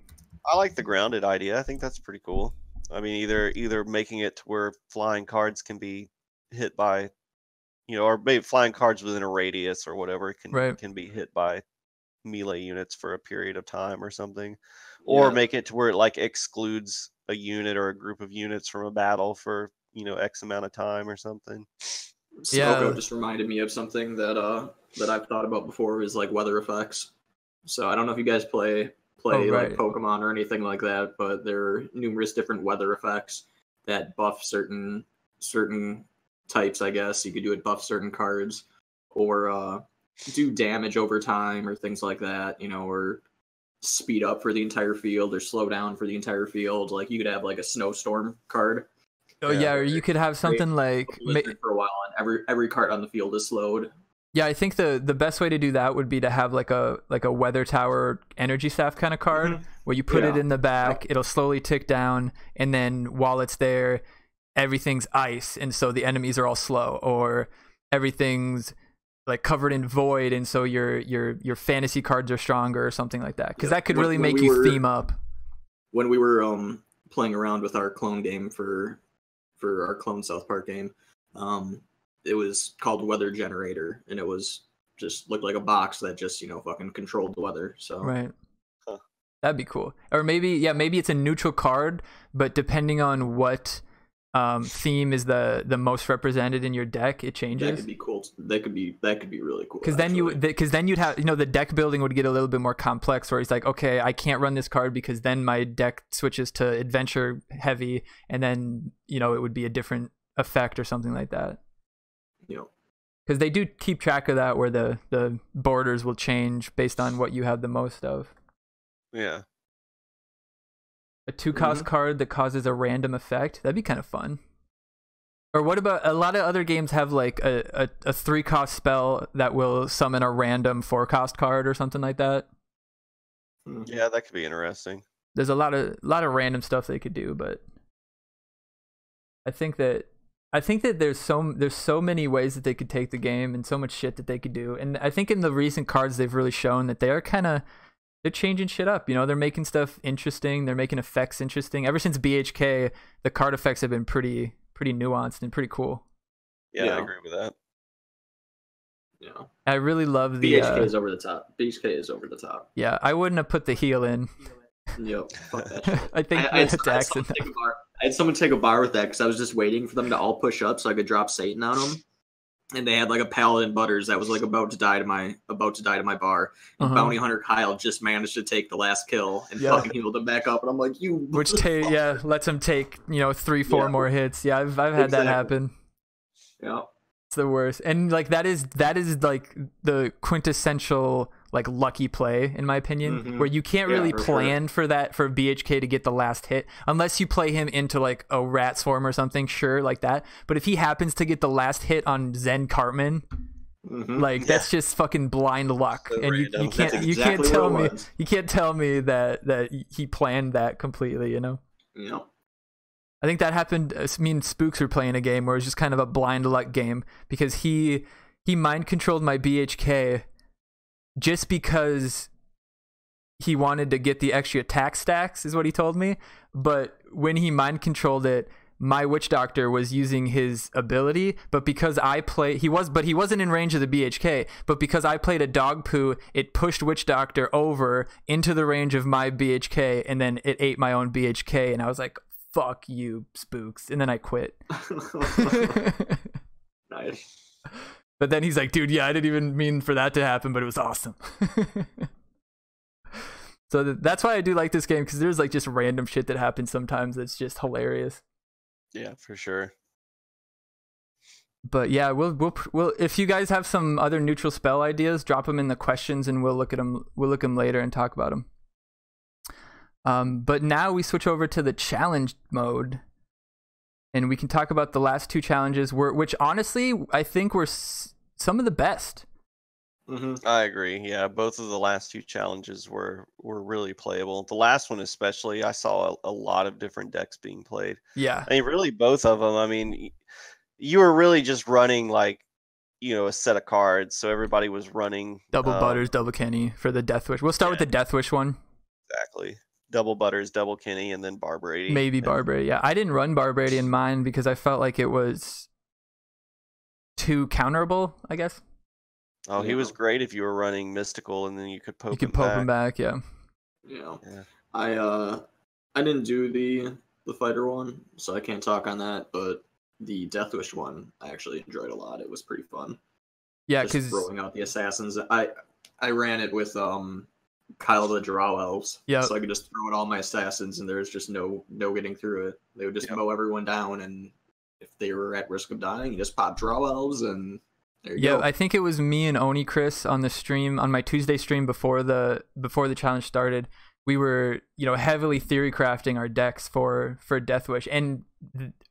I like the grounded idea. I think that's pretty cool. I mean, either making it to where flying cards can be hit by, you know, or maybe flying cards within a radius or whatever can be hit by melee units for a period of time or something, or make it to where it like excludes a unit or a group of units from a battle for, you know, X amount of time or something. Smoko just reminded me of something that I've thought about before, is like weather effects. So I don't know if you guys play like Pokemon or anything like that, but there are numerous different weather effects that buff certain types, I guess. You could do it buff certain cards, or do damage over time, or things like that, you know, or speed up for the entire field or slow down for the entire field. Like, you could have like a snowstorm card Oh yeah, or you could have something like for a while, and every card on the field is slowed. Yeah, I think the best way to do that would be to have like a weather tower energy staff kind of card where you put it in the back, it'll slowly tick down, and then while it's there, everything's ice, and so the enemies are all slow, or everything's like covered in void, and so your fantasy cards are stronger or something like that. Because that could really make you theme up. When we were playing around with our clone game for our clone South Park game, it was called Weather Generator, and it was just looked like a box that just fucking controlled the weather. So right, that'd be cool. Or maybe it's a neutral card, but depending on what theme is the most represented in your deck, it changes. That could be cool. That could be really cool. Because then you'd have the deck building would get a little bit more complex, where he's like, okay, I can't run this card because then my deck switches to adventure heavy, and then it would be a different effect or something like that. Because they do keep track of that, where the borders will change based on what you have the most of. Yeah. A 2-cost card that causes a random effect. That'd be kind of fun. Or what about a lot of other games have like a 3-cost spell that will summon a random 4-cost card or something like that. Yeah, that could be interesting. There's a lot of random stuff they could do, but I think that there's so many ways that they could take the game and so much shit that they could do. And I think in the recent cards they've really shown that they're changing shit up. They're making stuff interesting. They're making effects interesting. Ever since BHK, the card effects have been pretty nuanced and pretty cool. Yeah, I agree with that. Yeah, I really love the BHK is over the top. BHK is over the top. Yeah, I wouldn't have put the heal in. Yep, fuck that shit. I think I had someone take a bar with that because I was just waiting for them to all push up so I could drop Satan on them. And they had like a Paladin Butters that was like about to die to my bar. And Bounty Hunter Kyle just managed to take the last kill and fucking healed him back up. And I'm like, which lets him take 3-4 more hits. Yeah, I've had that happen. Yeah, it's the worst. And like that is like the quintessential like lucky play in my opinion, where you can't really plan for that for BHK to get the last hit unless you play him into like a rat swarm or something, sure, like that. But if he happens to get the last hit on Zen Cartman, like that's just fucking blind luck. So and you can't tell me that he planned that completely, Yeah. I think that happened. Me and Spooks were playing a game where it was just kind of a blind luck game because he mind controlled my BHK just because he wanted to get the extra attack stacks, is what he told me. But when he mind controlled it, my Witch Doctor was using his ability, but because he wasn't in range of the BHK, but because I played a dog poo, it pushed Witch Doctor over into the range of my BHK, and then it ate my own BHK, and I was like, fuck you, Spooks, and then I quit. Nice. But then he's like, dude, yeah, I didn't even mean for that to happen, but it was awesome. So that's why I do like this game, because there's like just random shit that happens sometimes that's just hilarious. Yeah, for sure. But yeah, we'll if you guys have some other neutral spell ideas, drop them in the questions and we'll look at them. We'll look them later and talk about them. But now we switch over to the challenge mode. And we can talk about the last 2 challenges, which honestly, I think were some of the best. I agree. Yeah, both of the last 2 challenges were really playable. The last one especially, I saw a lot of different decks being played. Yeah. I mean, really both of them. I mean, you were really just running like, a set of cards. So everybody was running. Double Butters, Double Kenny for the Death Wish. We'll start with the Death Wish one. Exactly. Double Butters, Double Kenny, and then Bar Brady. Maybe Bar Brady. Yeah, I didn't run Bar Brady in mine because I felt like it was too counterable, I guess. Oh, he was great if you were running Mystical, and then you could poke him back. Yeah. Yeah. I didn't do the fighter one, so I can't talk on that. But the Death Wish one, I actually enjoyed a lot. It was pretty fun. Yeah, because throwing out the assassins. I ran it with Kyle the Drow Elves. Yeah. So I could just throw out all my assassins, and there's just no getting through it. They would just mow everyone down, and if they were at risk of dying, you just pop Drow Elves, and there you go. I think it was me and Oni Chris on the stream, on my Tuesday stream before the challenge started. We were, heavily theory crafting our decks for Death Wish, and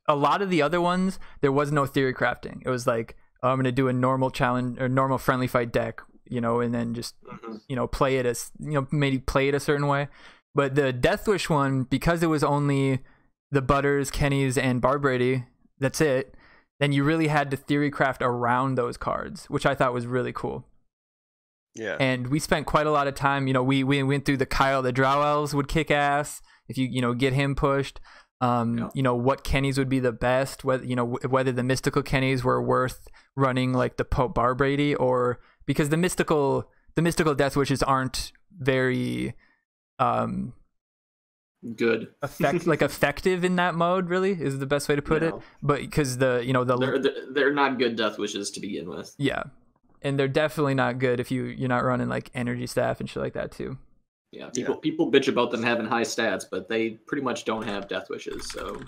a lot of the other ones, there was no theory crafting. It was like, oh, I'm going to do a normal challenge or normal friendly fight deck, you know, and then just, you know, play it as, you know, maybe play it a certain way. But the Deathwish one, because it was only the Butters, Kennys, and Barbrady, that's it, then you really had to theory craft around those cards, which I thought was really cool. Yeah. And we spent quite a lot of time, you know, we went through the Kyle the Drow Elves would kick ass if you know, get him pushed. You know, what Kennys would be the best, whether, you know, whether the mystical Kennys were worth running like the Pope Barbrady, or because the mystical Deathwishes aren't very good effective in that mode, really is the best way to put it. But because they're not good Deathwishes to begin with. Yeah. And they're definitely not good if you're not running like energy staff and shit like that too. Yeah, people bitch about them having high stats, but they pretty much don't have Deathwishes, so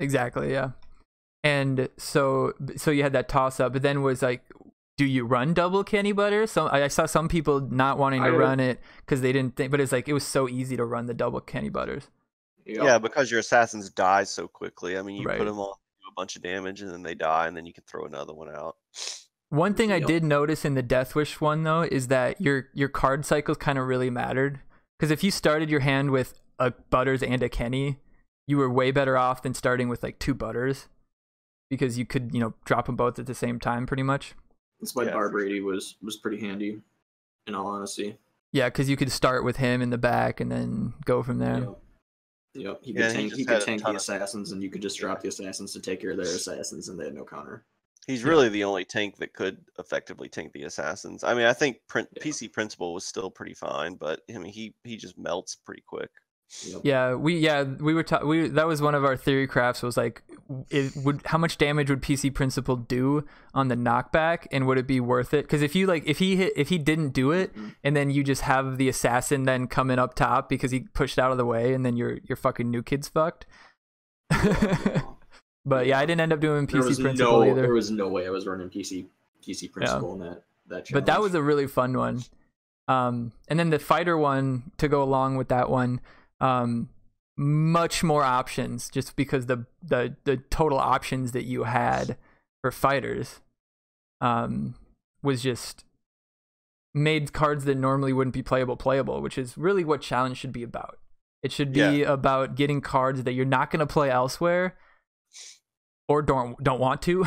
exactly, yeah. And so you had that toss up, but then was like, do you run double Kenny Butter? So I saw some people not wanting to run it because they didn't think, but it's like it was so easy to run the double Kenny Butters. Yeah, because your assassins die so quickly. I mean, you put them on, do a bunch of damage, and then they die, and then you can throw another one out. One thing I did notice in the Deathwish one, though, is that your card cycles kind of really mattered. Because if you started your hand with a Butters and a Kenny, you were way better off than starting with like 2 Butters. Because you could, you know, drop them both at the same time pretty much. That's why Barbrady was pretty handy, in all honesty. Yeah, because you could start with him in the back and then go from there. Yep. He could tank the assassins, and you could just drop the assassins to take care of their assassins, and they had no counter. He's really the only tank that could effectively tank the assassins. I mean, I think PC Principal was still pretty fine, but I mean, he just melts pretty quick. Yep. Yeah, we were that was one of our theory crafts, was like, how much damage would PC Principal do on the knockback, and would it be worth it? Because if he didn't do it, and then you just have the assassin then coming up top because he pushed out of the way, and then your fucking new kid's fucked. But yeah, I didn't end up doing PC Principal either. There was no way I was running PC Principal in that challenge. But that was a really fun one. And then the fighter one, to go along with that one, much more options, just because the total options that you had for fighters was just made cards that normally wouldn't be playable, which is really what challenge should be about. It should be about getting cards that you're not going to play elsewhere, or don't want to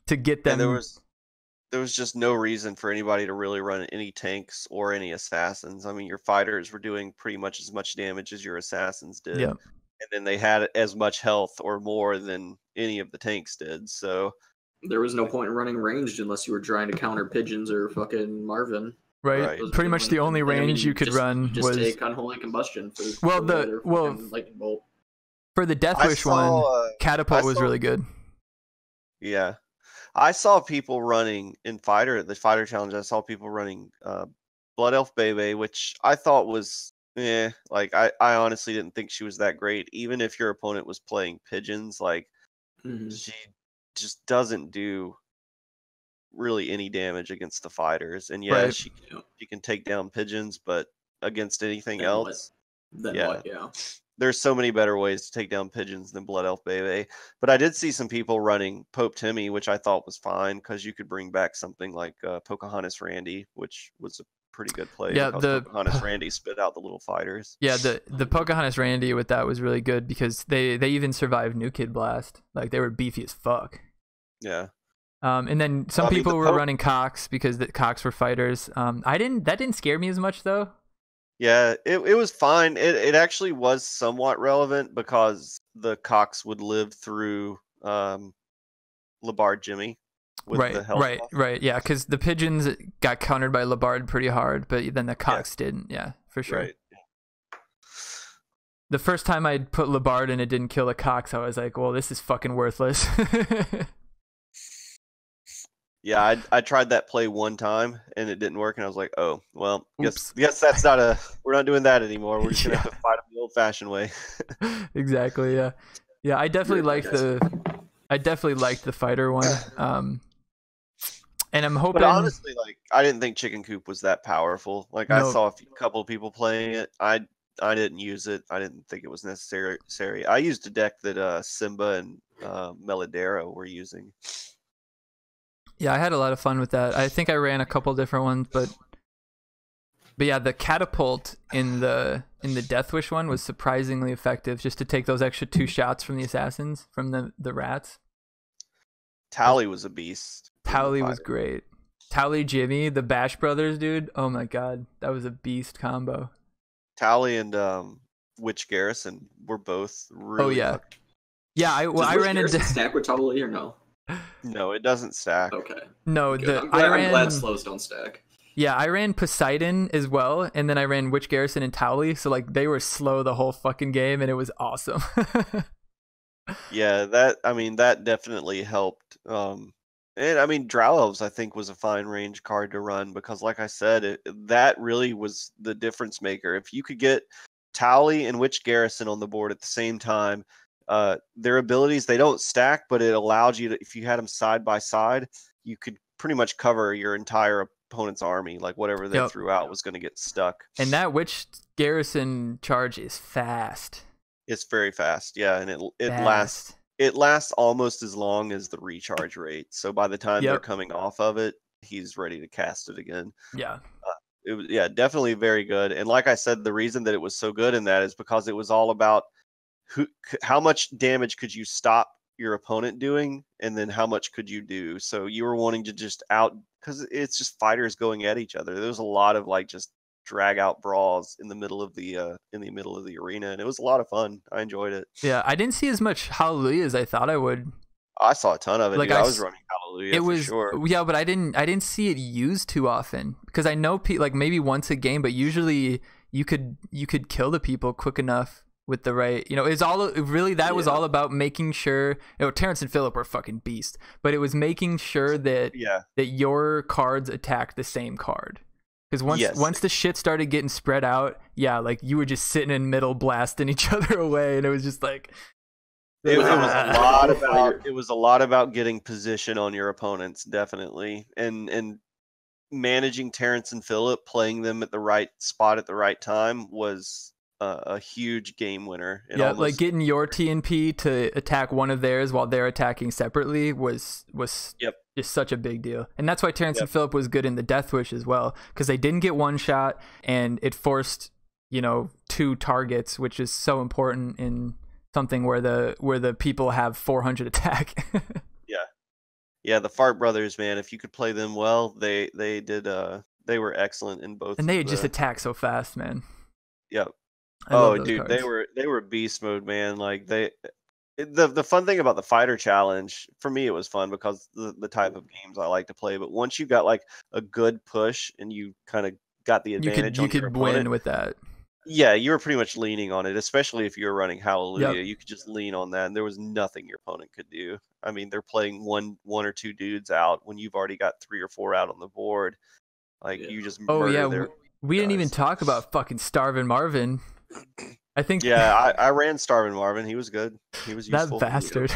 get them. And there was just no reason for anybody to really run any tanks or any assassins. I mean, your fighters were doing pretty much as much damage as your assassins did. Yeah. And then they had as much health or more than any of the tanks did. So there was no point in running ranged unless you were trying to counter pigeons or fucking Marvin. Right. Pretty much the only range you could run was take Unholy Combustion. For lightning bolt. For the Deathwish one, Catapult was really good. Yeah. I saw people running in the fighter challenge. I saw people running Blood Elf Bebe, which I thought was like I honestly didn't think she was that great. Even if your opponent was playing pigeons, like she just doesn't do really any damage against the fighters. And she can take down pigeons, but against anything else, there's so many better ways to take down pigeons than Blood Elf Bebe. But I did see some people running Pope Timmy, which I thought was fine because you could bring back something like Pocahontas Randy, which was a pretty good play. Yeah, the Pocahontas Randy spit out the little fighters. Yeah, the Pocahontas Randy with that was really good because they even survived New Kid Blast. Like, they were beefy as fuck. Yeah. And then some people were running Cox because the Cox were fighters. That didn't scare me as much though. Yeah, it was fine. It actually was somewhat relevant because the Cox would live through Labard Jimmy with the health buff. Right. Yeah, because the pigeons got countered by Labard pretty hard, but then the Cox didn't. Yeah, for sure. Right. The first time I put Labard and it didn't kill the Cox, I was like, well, this is fucking worthless. Yeah, I tried that play one time and it didn't work, and I was like, oh, well, guess that's not we're not doing that anymore. We're just gonna have to fight them the old-fashioned way. Exactly. Yeah. Yeah, I definitely liked the fighter one. And I'm hoping. But honestly, like, I didn't think Chicken Coop was that powerful. Like, I saw a couple of people playing it. I didn't use it. I didn't think it was necessary. I used a deck that Simba and Melodero were using. Yeah, I had a lot of fun with that. I think I ran a couple different ones, but yeah, the catapult in the Death Wish one was surprisingly effective, just to take those extra 2 shots from the assassins, from the rats. Tally was a beast. Tally was great. Tally, Jimmy, the Bash Brothers, dude. Oh my god, that was a beast combo. Tally and Witch Garrison were both really. Oh yeah, yeah. I ran into stack with Tally or no? No, it doesn't stack. Okay. No, I'm glad slows don't stack. Yeah, I ran Poseidon as well, and then I ran Witch Garrison and Tally, so like they were slow the whole fucking game, and it was awesome. Yeah, that definitely helped. And I mean, Drow Elves, I think, was a fine range card to run because, like I said, that really was the difference maker. If you could get Tally and Witch Garrison on the board at the same time, their abilities, they don't stack, but it allowed you to, if you had them side by side, you could pretty much cover your entire opponent's army. Like whatever they threw out was going to get stuck. And that Witch Garrison charge is fast. It's very fast, yeah, and it lasts almost as long as the recharge rate. So by the time they're coming off of it, he's ready to cast it again. Yeah. It was, definitely very good. And like I said, the reason that it was so good in that is because it was all about how much damage could you stop your opponent doing, and then how much could you do. So you were wanting to just because it's just fighters going at each other. There was a lot of like just drag out brawls in the middle of the arena, and it was a lot of fun. I enjoyed it. Yeah, I didn't see as much Hallelujah as I thought I would. I saw a ton of it. Like I was running Hallelujah. It was for sure. Yeah, but I didn't see it used too often because I know like maybe once a game, but usually you could kill the people quick enough with the right. It's all really that was all about making sure. Terrence and Phillip were fucking beast, but it was making sure that that your cards attacked the same card. Because once the shit started getting spread out, like you were just sitting in middle blasting each other away, and it was just like it was a lot about getting position on your opponents, definitely, and managing Terrence and Phillip, playing them at the right spot at the right time was a huge game winner. Like getting your TNP to attack one of theirs while they're attacking separately was just such a big deal. And that's why Terrence and Phillip was good in the Death Wish as well, because they didn't get one shot and it forced 2 targets, which is so important in something where the people have 400 attack. The Fart Brothers, man, if you could play them well, they did they were excellent in both, and they just attack so fast, man. Dude, they were beast mode, man. Like the fun thing about the fighter challenge, for me, it was fun because the type of games I like to play. But once you got like a good push and you kind of got the advantage, you could win with that. Yeah, you were pretty much leaning on it, especially if you were running Hallelujah. You could just lean on that, and there was nothing your opponent could do. I mean, they're playing one or two dudes out when you've already got 3 or 4 out on the board. Like you just we didn't even talk about fucking Starvin' Marvin. I think. I ran Starvin' Marvin. He was good. He was useful. That bastard.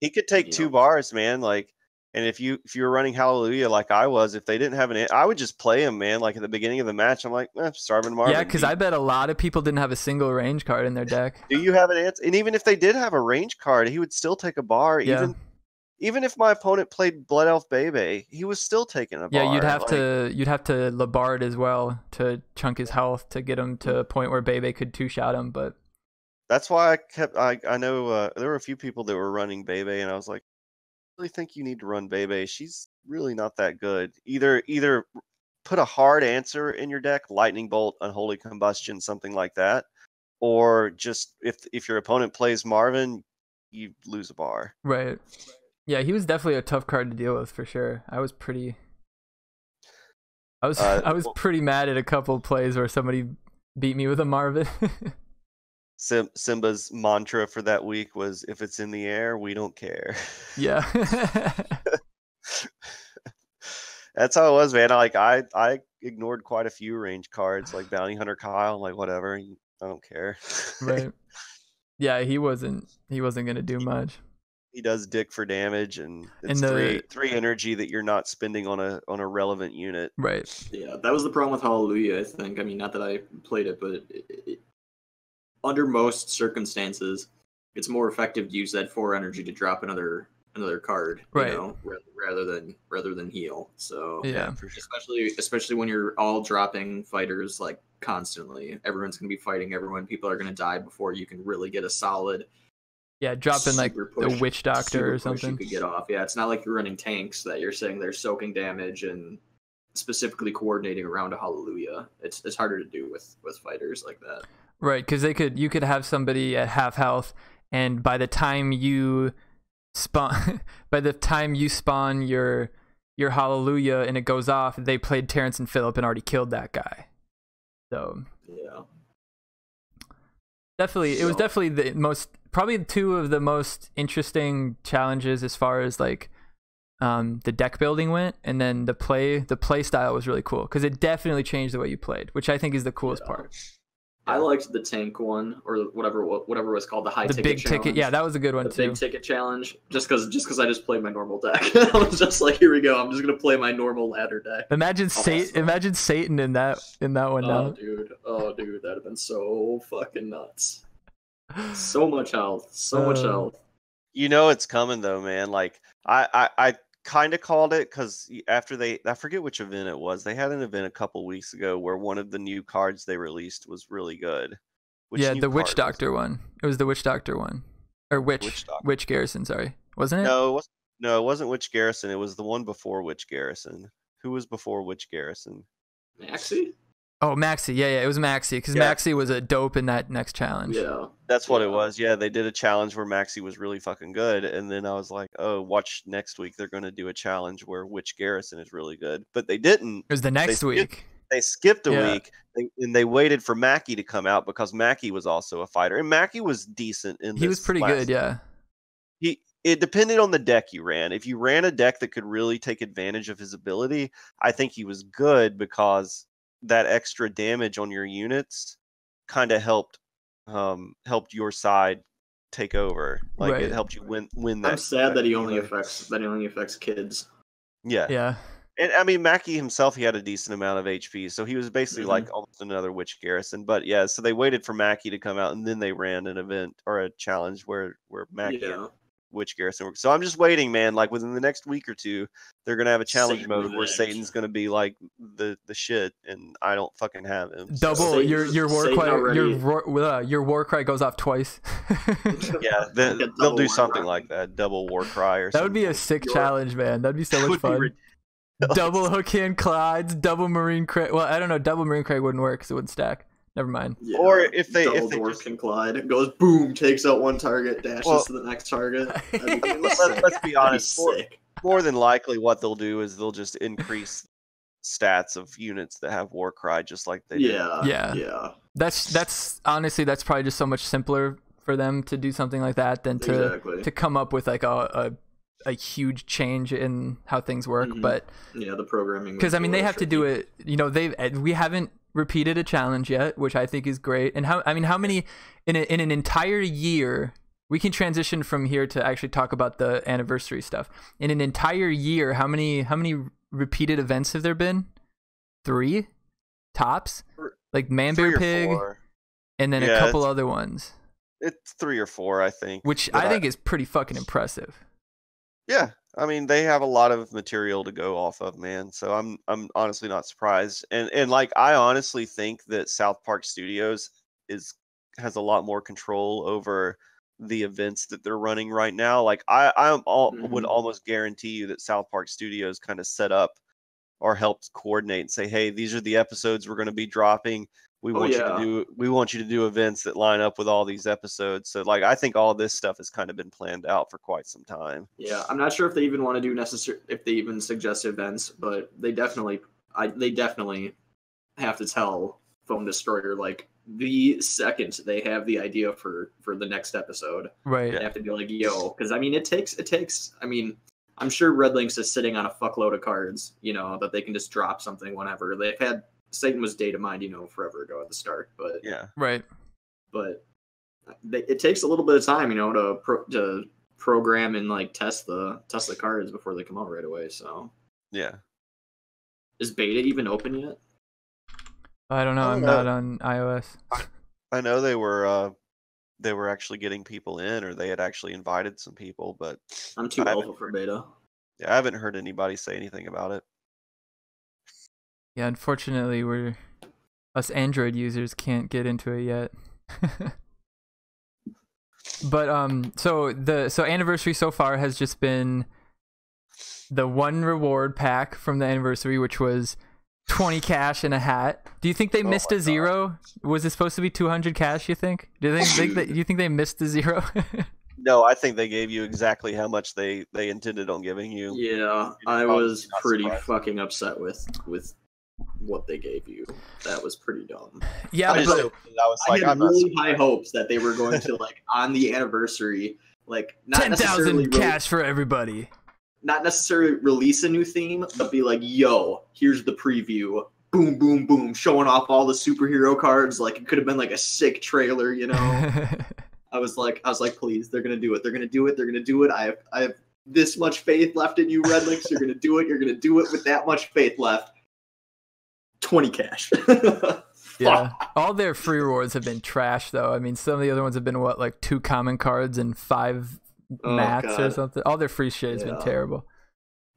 He could take 2 bars, man. Like, and if you were running Hallelujah like I was, if they didn't have I would just play him, man. Like at the beginning of the match, I'm like, Starvin' Marvin. Yeah, because I bet a lot of people didn't have a single range card in their deck. Do you have an answer? And even if they did have a range card, he would still take a bar. Yeah. Even if my opponent played Blood Elf Bebe, he was still taking a bar. Yeah, you'd have to Labard as well to chunk his health to get him to a point where Bebe could 2-shot him. But that's why I know there were a few people that were running Bebe, and I was like, I really think you need to run Bebe. She's really not that good. Either put a hard answer in your deck, Lightning Bolt, Unholy Combustion, something like that, or just if your opponent plays Marvin, you lose a bar. Right. Yeah, he was definitely a tough card to deal with for sure. I was pretty mad at a couple of plays where somebody beat me with a Marvin. Simba's mantra for that week was, if it's in the air, we don't care. Yeah. That's how it was, man. I ignored quite a few range cards, like Bounty Hunter Kyle, like whatever. I don't care. Right. Yeah, he wasn't gonna do much. He does dick for damage, and it's three energy that you're not spending on a relevant unit. Right. Yeah, that was the problem with Hallelujah, I think. I mean, not that I played it, but under most circumstances, it's more effective to use that 4 energy to drop another card, right? You know, rather than heal. So yeah, especially when you're all dropping fighters like constantly, everyone's gonna be fighting everyone. People are gonna die before you can really get a solid. Yeah, dropping like the witch doctor or something. You could get off. Yeah, it's not like you're running tanks that you're saying they're soaking damage and specifically coordinating around a hallelujah. It's harder to do with fighters like that. Right, because you could have somebody at half health, and by the time you spawn your hallelujah and it goes off, they played Terrence and Phillip and already killed that guy. So yeah, definitely, it was definitely probably 2 of the most interesting challenges as far as like the deck building went, and then the play style was really cool because it definitely changed the way you played, which I think is the coolest part. I liked the tank one, or whatever was called the the big ticket. Yeah, that was a good one too. Big ticket challenge. Just because I just played my normal deck. I was just like, here we go. I'm just gonna play my normal ladder deck. Imagine Satan in that one now. Oh dude, that'd have been so fucking nuts. So much health. You know it's coming though, man. Like I kind of called it because after I forget which event it was. They had an event a couple weeks ago where one of the new cards they released was really good. The Witch Doctor one. It was the Witch Doctor one, or Witch Garrison. Sorry, wasn't it? No, it wasn't Witch Garrison. It was the one before Witch Garrison. Who was before Witch Garrison? Maxi. Oh, Maxi. Yeah, it was Maxi because Maxi was a dope in that next challenge. Yeah, that's what it was. Yeah, they did a challenge where Maxi was really fucking good, and then I was like, oh, watch next week. They're going to do a challenge where Witch Garrison is really good, but they didn't. It was the next week. They skipped a week, and they waited for Mackie to come out because Mackie was also a fighter, and Mackie was decent in this. He was pretty good, yeah. It depended on the deck you ran. If you ran a deck that could really take advantage of his ability, I think he was good because that extra damage on your units kind of helped your side take over. Like it helped you win that. I'm sad that he only affects kids. Yeah. And I mean, Mackie himself, he had a decent amount of HP, so he was basically like almost another Witch Garrison. But yeah, so they waited for Mackie to come out, and then they ran an event or a challenge where Mackie and Witch Garrison worked. So I'm just waiting, man. Like within the next week or two, they're gonna have a challenge mode where Satan's gonna be like the shit, and I don't fucking have him. Double your war cry goes off twice. Yeah, they'll do something like that. Double war cry or something. That would be a sick challenge, man. That'd be so much fun. Double hook hand Clydes, double Marine Craig. Well, I don't know. Double Marine Craig wouldn't work because it wouldn't stack. Never mind. Yeah, or if they just can Clyde, it goes boom, takes out one target, dashes to the next target. Let's be honest. More than likely, what they'll do is they'll just increase stats of units that have war cry, just like they did. Yeah. That's honestly probably just so much simpler for them to do something like that than to come up with like a huge change in how things work. But the programming, because I mean they have to do it. You know, we haven't repeated a challenge yet, which I think is great. And how many in an entire year, we can transition from here to actually talk about the anniversary stuff. In an entire year, how many repeated events have there been? 3 tops, like Man Bear Pig, and then a couple other ones. It's 3 or 4, I think, which I think is pretty fucking impressive. Yeah, I mean they have a lot of material to go off of, man. So I'm honestly not surprised, and like I honestly think that South Park Studios has a lot more control over the events that they're running right now. Like would almost guarantee you that South Park Studios kind of set up or helped coordinate and say, hey, these are the episodes we're going to be dropping. We want you to do events that line up with all these episodes. So like I think all this stuff has kind of been planned out for quite some time. Yeah, I'm not sure if they even want to do if they even suggest events, but they definitely have to tell Foam Destroyer like the second they have the idea for the next episode. Right. They have to be like, yo, because I mean it takes I mean, I'm sure Red Lynx is sitting on a fuckload of cards, you know, that they can just drop something whenever. They've had Satan was data mined, you know, forever ago at the start, but right. But it takes a little bit of time, you know, to program and like test the cards before they come out right away. So is beta even open yet? I don't know. I'm not on iOS. I know they were actually getting people in, or they had actually invited some people, but I'm too alpha for beta. Yeah, I haven't heard anybody say anything about it. Yeah, unfortunately, us Android users can't get into it yet. But so anniversary so far has just been the one reward pack from the anniversary, which was 20 cash and a hat. Do you think they missed a zero? Was it supposed to be 200 cash, you think? Do you think they missed a zero? No, I think they gave you exactly how much they intended on giving you. Yeah, I was pretty fucking upset with what they gave you. That was pretty dumb. Yeah, I had really high hopes that they were going to, like, on the anniversary, like, not 10,000 cash for everybody. Not necessarily release a new theme, but be like, yo, here's the preview. Boom, boom, boom, showing off all the superhero cards. Like, it could have been like a sick trailer, you know? I was like, please, they're gonna do it. They're gonna do it. They're gonna do it. I have this much faith left in you, Red Links. You're gonna do it. You're gonna do it with that much faith left. 20 cash. Yeah, all their free rewards have been trash, though. I mean, some of the other ones have been what, like 2 common cards and 5 mats or something. All their free shit has been terrible.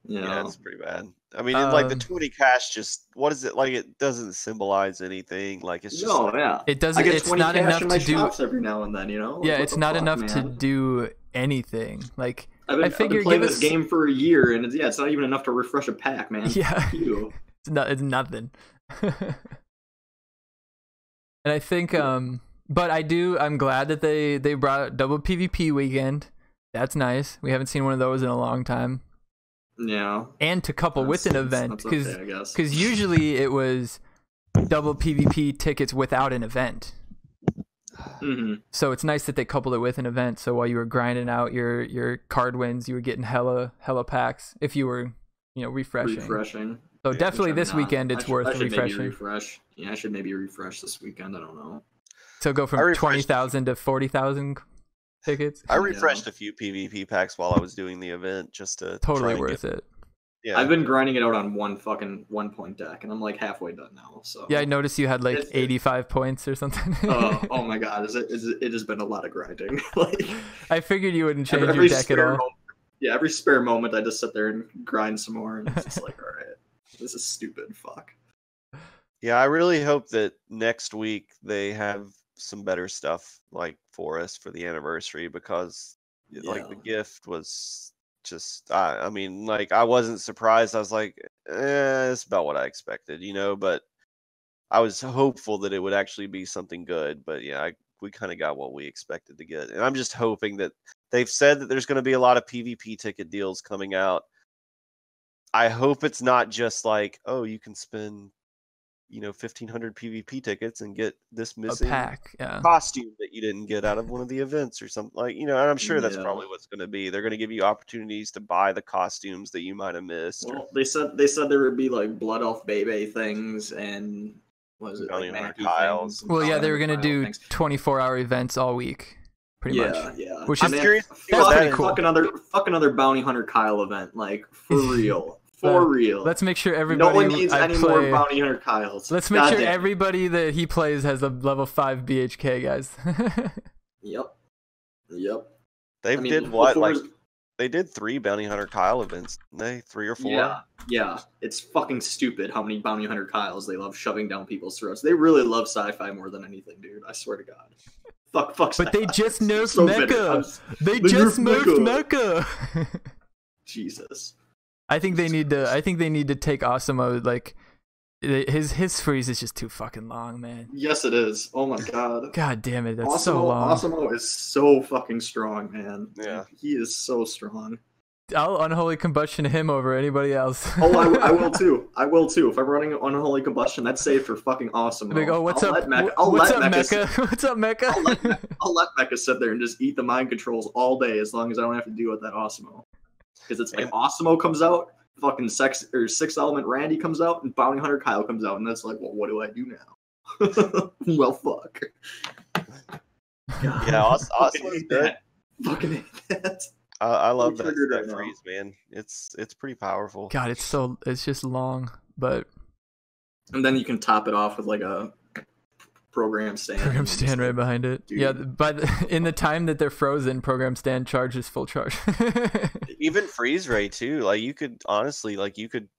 Yeah, it's pretty bad. I mean, like the 20 cash, just what is it like? It doesn't symbolize anything. Like it's just it doesn't. It's not enough to do every now and then, you know. Yeah, it's not enough to do anything. Like I figure, I've been playing this game for a year, and it's not even enough to refresh a pack, man. Yeah, it's nothing. And I think, but I'm glad that they brought out double PvP weekend. That's nice. We haven't seen one of those in a long time. Yeah. And to couple with an event, because usually it was double PvP tickets without an event. Mm-hmm. So it's nice that they coupled it with an event. So while you were grinding out your card wins, you were getting hella packs if you were, refreshing. So definitely this weekend it's worth refreshing. I should maybe refresh this weekend. I don't know. So go from 20,000 to 40,000 tickets. I refreshed a few PvP packs while I was doing the event just to totally worth it. Yeah, I've been grinding it out on one point deck, and I'm like halfway done now. So yeah, I noticed you had like 85 points or something. Oh my god, it has been a lot of grinding. Like, I figured you wouldn't change your deck at all. Every spare moment I just sit there and grind some more, and it's just like, all right, this is stupid. Fuck. Yeah, I really hope that next week they have some better stuff like for us for the anniversary, because like the gift was just I mean, like I wasn't surprised. I was like, it's about what I expected, but I was hopeful that it would actually be something good. But yeah, we kind of got what we expected to get, and I'm just hoping that they've said that there's going to be a lot of PvP ticket deals coming out. I hope it's not just like, oh, you can spend 1,500 PvP tickets and get this missing pack, costume that you didn't get out of one of the events or something, like, and I'm sure that's probably what's going to be. They're going to give you opportunities to buy the costumes that you might have missed. Well, they said there would be like Blood Elf Bebe things and what was it, like Mackie Tiles. Well, yeah, they were going to do 24-hour events all week, pretty much. Yeah. Which is curious. That's pretty cool. Fuck another Bounty Hunter Kyle event, like for real. For real. Let's make sure everybody. No one needs any more Bounty Hunter Kyles. Let's make sure everybody that he plays has a level 5 BHK, guys. Yep. They did 3 Bounty Hunter Kyle events, didn't they? 3 or 4? Yeah. It's fucking stupid how many Bounty Hunter Kyles they love shoving down people's throats. They really love sci-fi more than anything, dude. I swear to God. Fuck. But they just nerfed Mecha. They just nerfed Mecha. Jesus. I think they need to take Osimo, like his freeze is just too fucking long, man. Yes, it is. Oh my god. God damn it, that's so long. Osimo is so fucking strong, man. Yeah. He is so strong. I'll unholy combustion him over anybody else. I will too. If I'm running unholy combustion, that's safe for fucking Osimo. Like, what's up, Mecha? What's up, Mecha? I'll let Mecha sit there and just eat the mind controls all day as long as I don't have to deal with that Osimo. Because it's like Osimo comes out, fucking Six Element Randy comes out, and Bounty Hunter Kyle comes out, and that's like, well, what do I do now? Well, fuck. God. Yeah, Osimo's good. Fucking hate that. I love that freeze, man. It's pretty powerful. God, it's just long, but. And then you can top it off with like a program stand. Program stand right behind it. Dude. Yeah, in the time that they're frozen, program stand charges full charge. Even freeze ray too. Like you could honestly, like you could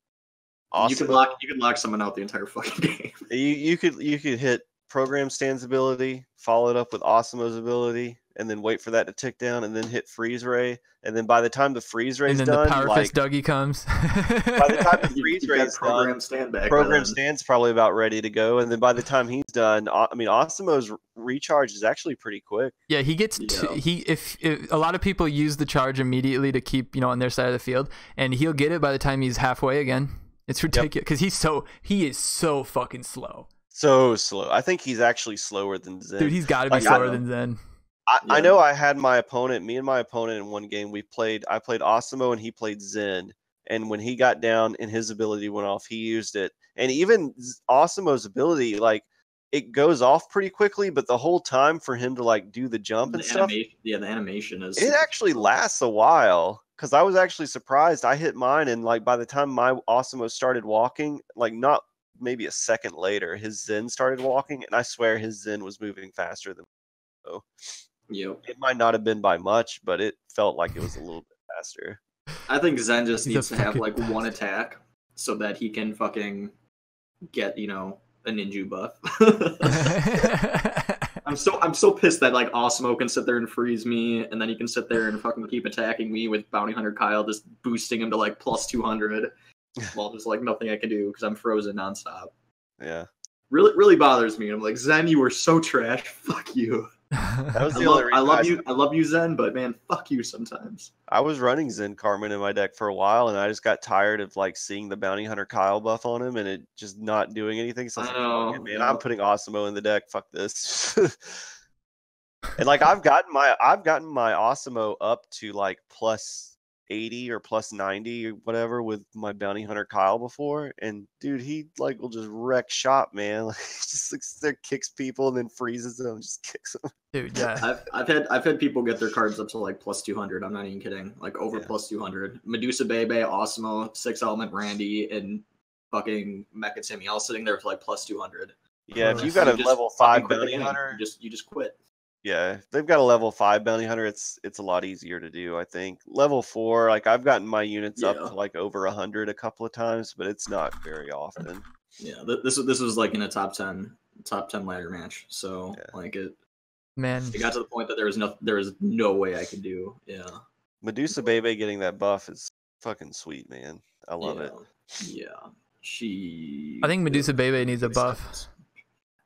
lock someone out the entire fucking game. You could hit program stand's ability, follow it up with Osmo's ability, and then wait for that to tick down, and then hit freeze ray, and then by the time the freeze ray's done, the power fist Dougie comes. By the time the freeze ray's done, program stand's probably about ready to go, and then by the time he's done, I mean, Osmo's recharge is actually pretty quick. Yeah, he gets if a lot of people use the charge immediately to keep on their side of the field, and he'll get it by the time he's halfway again. It's ridiculous because he is so fucking slow. So slow. I think he's actually slower than Zen. Dude, he's got to be slower than Zen. I know I had my opponent, me and my opponent in one game, I played Osmo and he played Zen. And when he got down and his ability went off, he used it. And even Osmo's ability, like, it goes off pretty quickly, but the whole time for him to, like, do the jump and stuff. Yeah, the animation is... It actually lasts a while. Because I was actually surprised. I hit mine, and, like, by the time my Osmo started walking, like, not maybe a second later, his Zen started walking, and I swear his Zen was moving faster than so. Yep. It might not have been by much, but it felt like it was a little bit faster. I think Zen just needs to have like one attack so that he can fucking get, a ninja buff. I'm so pissed that like Osmo can sit there and freeze me, and then he can sit there and fucking keep attacking me with Bounty Hunter Kyle just boosting him to like plus 200. Well, there's like nothing I can do because I'm frozen nonstop. Yeah. Really bothers me. I'm like, Zen, you were so trash. Fuck you. That was the only reason I love you, Zen, but man, fuck you sometimes. I was running Zen Cartman in my deck for a while, and I just got tired of like seeing the Bounty Hunter Kyle buff on him and it just not doing anything. So I was like, fuck it, man, I'm putting Osmo in the deck. Fuck this. And like I've gotten my Osmo up to like plus 80 or plus 90 or whatever with my Bounty Hunter Kyle before, and dude, he like will just wreck shop, man. Like, he just looks there, kicks people, and then freezes them, just kicks them. Dude, yeah. I've had people get their cards up to like plus 200. I'm not even kidding. Like over plus 200. Medusa Bebe, Osmo, 6 Element Randy, and fucking Mecha Timmy all sitting there for like plus 200. Yeah, if you got a level 5 Bounty Hunter, you just quit. Yeah, if they've got a level 5 Bounty Hunter, it's a lot easier to do, I think. Level 4, like I've gotten my units up to like over 100 a couple of times, but it's not very often. Yeah, this was like in a top 10 ladder match, so like it got to the point that there was no way I could do. Yeah, Medusa Bebe getting that buff is fucking sweet, man. I love it. Yeah, I think Medusa Bebe needs a buff.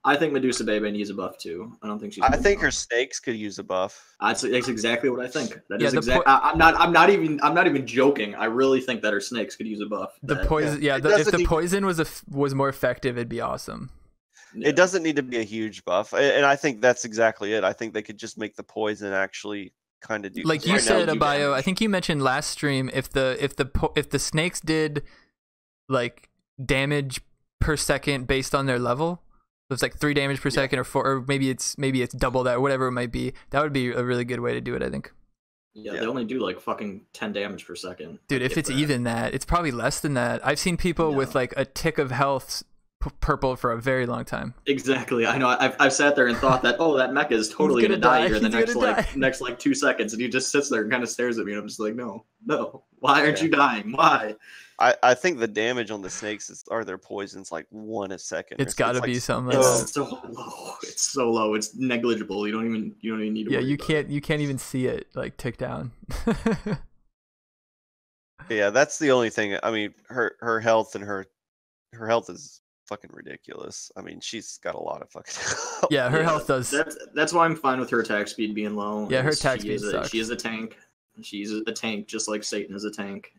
I think Medusa Bebe needs a buff too. I don't think she's. I think her snakes could use a buff. That's exactly what I think. That is exactly. I'm not even joking. I really think that her snakes could use a buff. The poison, if the poison was more effective, it'd be awesome. It doesn't need to be a huge buff, and I think that's exactly it. I think they could just make the poison actually kind of do. Like you said, Abio. I think you mentioned last stream if the snakes did like damage per second based on their level. So it's like 3 damage per second or 4, or maybe it's double that, whatever it might be. That would be a really good way to do it, I think. Yeah, they only do like fucking 10 damage per second. Dude, if it's even that, it's probably less than that. I've seen people with like a tick of health purple for a very long time. Exactly. I know. I've sat there and thought that, that mecha is totally gonna die here in the next 2 seconds, and he just sits there and kind of stares at me, and I'm just like, no. Why aren't you dying? Why? I think the damage on the snakes are their poisons like 1 a second. It's got to be something. It's so low. It's so low. It's negligible. You don't even need to. Yeah, you can't even see it like tick down. Yeah, that's the only thing. I mean, her health and her health is fucking ridiculous. I mean, she's got a lot of fucking health. Yeah, her health does. That's why I'm fine with her attack speed being low. Yeah, her attack speed sucks. She is a tank. She's a tank just like Satan is a tank,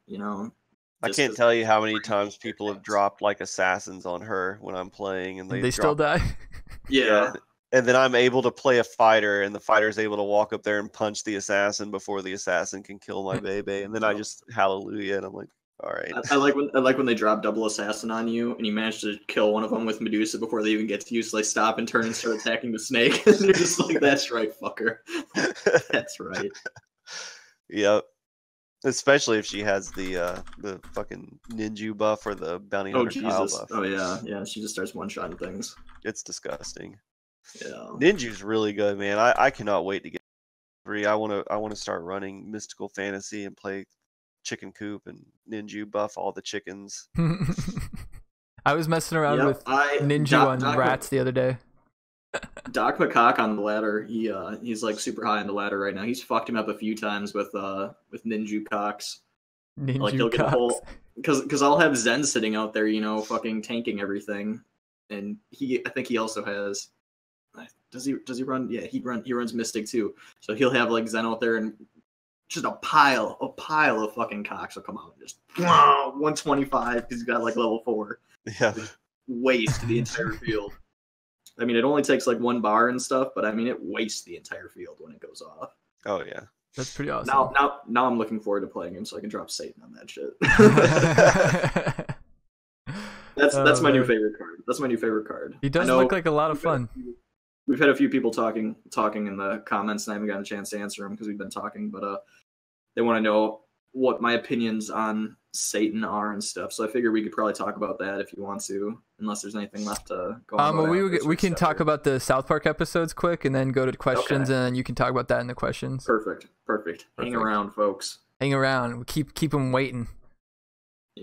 I can't tell you how many times people have dropped like assassins on her when I'm playing, and they still die. Yeah. And then I'm able to play a fighter, and the fighter's able to walk up there and punch the assassin before the assassin can kill my baby, and then I just hallelujah, and I'm like, all right. I like when they drop double assassin on you, and you manage to kill one of them with Medusa before they even get to you, so they stop and turn and start attacking the snake, and you're just like, that's right, fucker. That's right. Yep. Especially if she has the fucking ninja buff or the bounty hunter Kyle buff. Oh yeah, she just starts one-shotting things. It's disgusting. Yeah. Ninja's really good, man. I cannot wait to get 3. I want to start running Mystical Fantasy and play Chicken Coop and Ninja buff all the chickens. I was messing around with Ninja on rats the other day. Doc McCock on the ladder. He's like super high on the ladder right now. He's fucked him up a few times with Ninja cocks. Like he'll get a whole because I'll have Zen sitting out there, you know, fucking tanking everything, and I think he also has. Does he run? Yeah, he runs Mystic too. So he'll have like Zen out there and just a pile of fucking cocks will come out and just 125 because he's got like level 4. Yeah, waste the entire field. I mean, it only takes like 1 bar and stuff, but I mean, it wastes the entire field when it goes off. Oh yeah, that's pretty awesome. Now I'm looking forward to playing him so I can drop Satan on that shit. That's my new favorite card. That's my new favorite card. He does look like a lot of fun. We've had a few people talking in the comments, and I haven't gotten a chance to answer them because we've been talking. But they want to know what my opinions on Satan are and stuff. So I figure we could probably talk about that if you want to, unless there's anything left to go on. Well, we can talk about the South Park episodes quick, and then go to questions, and then you can talk about that in the questions. Perfect. Hang around, folks. Hang around. Keep them waiting.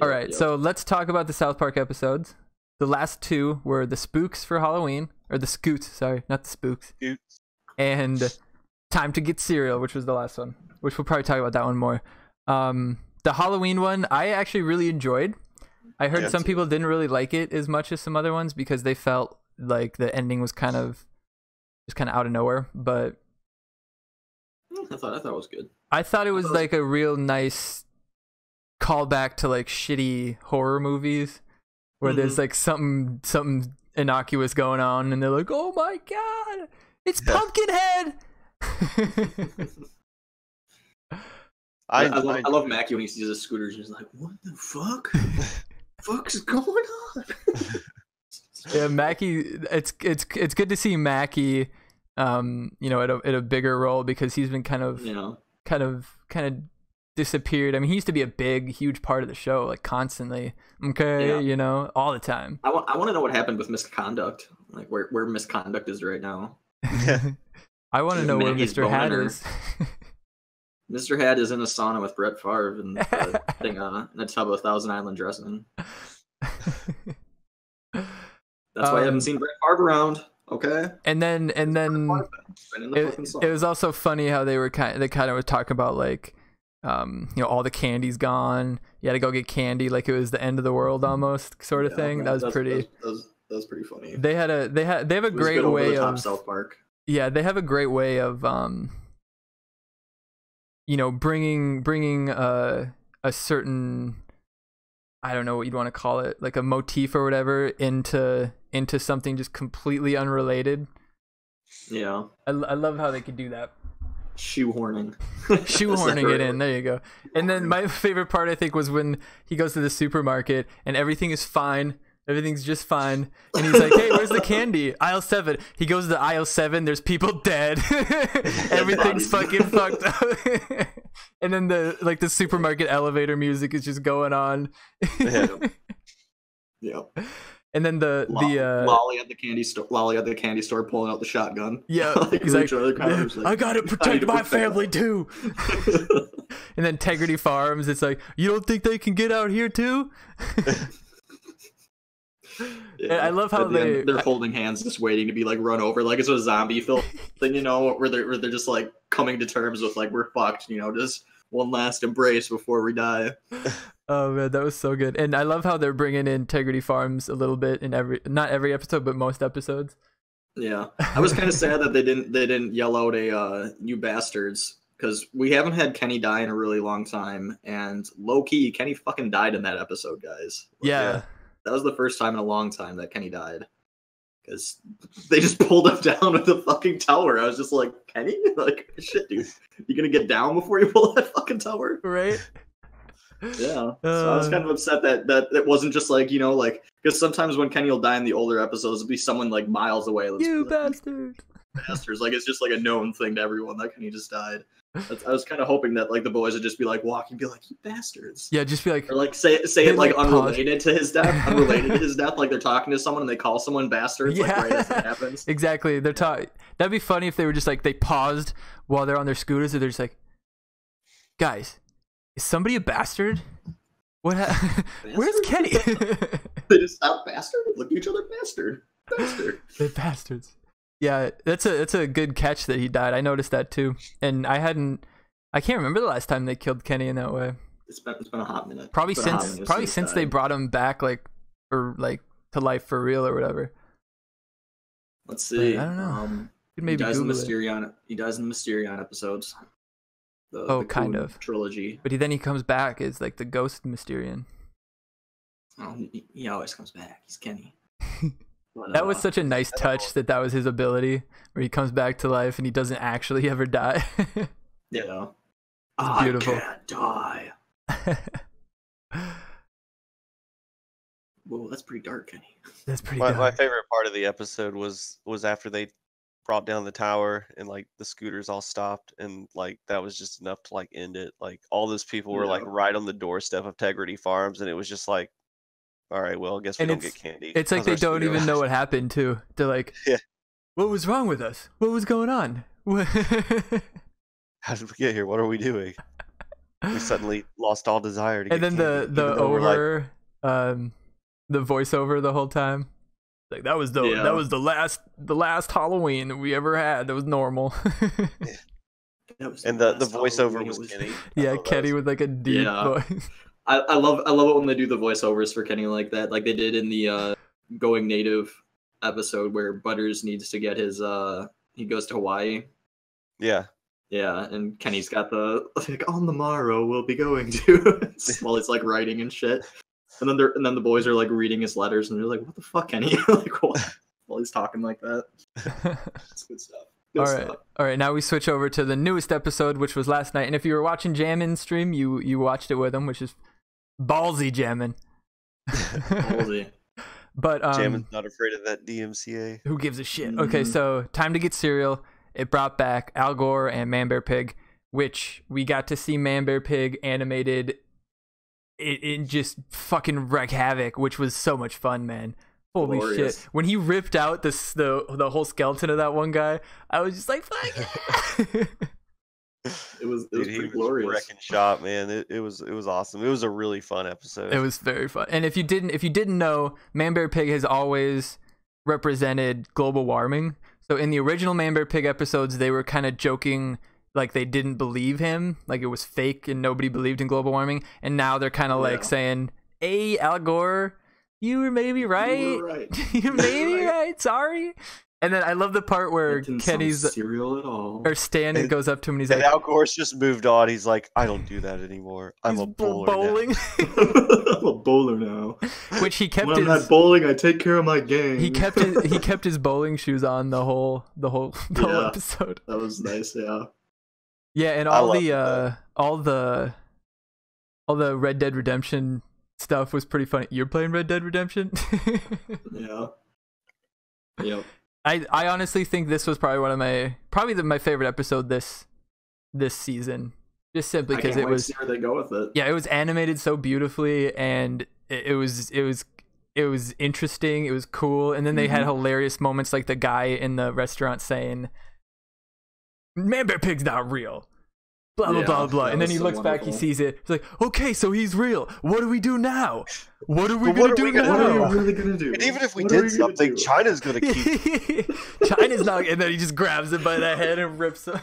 All right, so let's talk about the South Park episodes. The last 2 were the Spooks for Halloween. Or the Scoots, sorry, not the Spooks. Scoots. And Time to Get Cereal, which was the last one, which we'll probably talk about that one more. The Halloween one, I actually really enjoyed. I heard some people didn't really like it as much as some other ones because they felt like the ending was kind of out of nowhere. But I thought it was good. I thought it was like a real nice callback to like shitty horror movies where there's like something innocuous going on, and they're like, "Oh my god, it's Pumpkinhead!" I love Mackie when he sees the scooters. He's like, "What the fuck? Fuck's going on?" Yeah, Mackie. It's good to see Mackie, you know, at a bigger role because he's been kind of disappeared. I mean, he used to be a huge part of the show, like constantly. Okay, you know, all the time. I want to know what happened with Misconduct, like where Misconduct is right now. I want to know where Mr. Hat is. Mr. Hat is in a sauna with Brett Favre and putting in a tub of Thousand Island dressing. That's why I haven't seen Brett Favre around. Okay. And then it was also funny how they kind of were talking about like, you know, all the candy's gone. You had to go get candy, like it was the end of the world almost, sort of thing. That was pretty. That was pretty funny. They have a great way of South Park. Yeah, they have a great way of you know, bringing a certain, I don't know what you'd want to call it, like a motif or whatever into something just completely unrelated. Yeah, I love how they could do that. Shoehorning it in. There you go. And then my favorite part, I think, was when he goes to the supermarket and everything is fine. Everything's just fine. And he's like, "Hey, where's the candy? Aisle 7. He goes to aisle 7. There's people dead. Everything's fucking fucked up. And then the supermarket elevator music is just going on. Yeah. And then Lolly at the candy store pulling out the shotgun. Yeah, like, he's like, I gotta protect my family too. And then Integrity Farms, it's like, you don't think they can get out here too? Yeah. I love how they're holding hands, just waiting to be like run over, like it's a zombie film thing, you know, where they're just like coming to terms with like we're fucked, you know, just one last embrace before we die. Oh man, that was so good. And I love how they're bringing in Integrity Farms a little bit in not every episode, but most episodes. Yeah, I was kind of sad that they didn't yell out a "you bastards," because we haven't had Kenny die in a really long time, and low key Kenny fucking died in that episode, guys. Yeah. That was the first time in a long time that Kenny died. Because they just pulled him down with the fucking tower. I was just like, Kenny? Like, shit, dude. You gonna get down before you pull that fucking tower? Right? Yeah. So I was kind of upset that it wasn't just like, you know, like, because sometimes when Kenny will die in the older episodes, it'll be someone like miles away. You bastard. bastards. Like, it's just like a known thing to everyone that Kenny just died. I was kind of hoping that like the boys would just be like walking and be like, you bastards. Yeah, just be like, or like say it like unrelated to his death. Unrelated to his death, like they're talking to someone and they call someone bastards like right as it happens. Exactly. They're talking. That'd be funny if they were just like, they paused while they're on their scooters and they're just like, guys, is somebody a bastard? What where's Kenny? They just stop bastard, look at each other, bastard. They're bastards. Yeah, that's a good catch that he died. I noticed that too, and I can't remember the last time they killed Kenny in that way. It's been a hot minute. Probably since they brought him back like to life for real or whatever. Let's see. But I don't know. He dies in the Mysterion episodes. The kind of trilogy. But then he comes back as like the ghost Mysterion. Oh, he always comes back. He's Kenny. But, that was such a nice touch that was his ability, where he comes back to life and he doesn't actually ever die. Yeah. It's beautiful. I can't die. Whoa, that's pretty dark, Kenny. That's pretty dark. My favorite part of the episode was after they brought down the tower and like the scooters all stopped, and like that was just enough to like end it. Like all those people were like right on the doorstep of Tegrity Farms, and it was just like, all right, well, I guess we don't get candy. It's like they don't even know what happened too. They're like, what was wrong with us? What was going on? How did we get here? What are we doing? We suddenly lost all desire to get candy. And then the voiceover the whole time. Like that was the last Halloween that we ever had. That was normal. And the voiceover was Kenny. Yeah, Kenny with like a deep voice. I love it when they do the voiceovers for Kenny like that, like they did in the Going Native episode where Butters needs to get his he goes to Hawaii. Yeah. Yeah, and Kenny's got the like on the morrow we'll be going to while he's like writing and shit. And then the boys are like reading his letters and they're like, what the fuck, Kenny? Like what? While he's talking like that. It's good stuff. All right. Now we switch over to the newest episode, which was last night. And if you were watching Jammin' stream, you watched it with him, which is ballsy Jammin'. Ballsy. But Jammin's not afraid of that DMCA. Who gives a shit? Mm-hmm. Okay, so Time to Get Cereal. It brought back Al Gore and Man Bear Pig, which we got to see Man Bear Pig animated. It just fucking wreak havoc, which was so much fun, man. Holy shit. When he ripped out the whole skeleton of that one guy, I was just like, fuck yeah. It was pretty glorious. Wrecking shop, man. It was awesome. It was a really fun episode. It was very fun. And if you didn't know, Man Bear Pig has always represented global warming. So in the original Man Bear Pig episodes, they were kind of joking like they didn't believe him, like it was fake and nobody believed in global warming. And now they're kind of like saying, hey, Al Gore, you were maybe right. You may be right. Sorry. And then I love the part where Kenny's cereal at all. Or Stan goes up to him and he's like, Al Gore's just moved on. He's like, I don't do that anymore. I'm a bowler now. I'm a bowler now. Which he kept. When I'm not bowling, I take care of my game. He kept his bowling shoes on the whole episode. That was nice. Yeah. Yeah, and all the Red Dead Redemption stuff was pretty funny. You're playing Red Dead Redemption? Yeah. Yep. I honestly think this was probably my favorite episode this season. Just simply because it was. See where they go with it. Yeah, it was animated so beautifully, and it was interesting. It was cool, and then they had hilarious moments, like the guy in the restaurant saying, Man Bear Pig's not real. Blah, blah, blah, blah. And then he looks back, he sees it. He's like, okay, so he's real. What do we do now? What are we going to do now? What are we really going to do? And even if we did something, China's going to keep... China's not... And then he just grabs it by the head and rips it.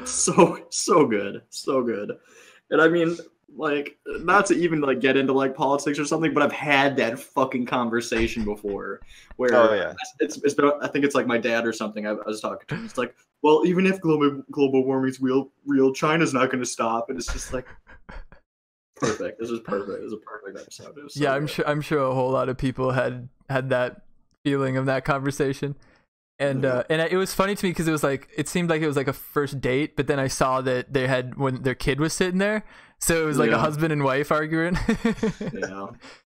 So good. So good. And I mean... Like, not to even like get into like politics or something, but I've had that fucking conversation before where it's been, I think it's like my dad or something. I was talking to him. It's like, well, even if global warming's real, China's not going to stop. And it's just like perfect. This was perfect. It was a perfect episode. It was so good. I'm sure a whole lot of people had that feeling of that conversation. And it was funny to me because it seemed like it was like a first date, but then I saw that they had when their kid was sitting there, so it was like a husband and wife arguing. Yeah,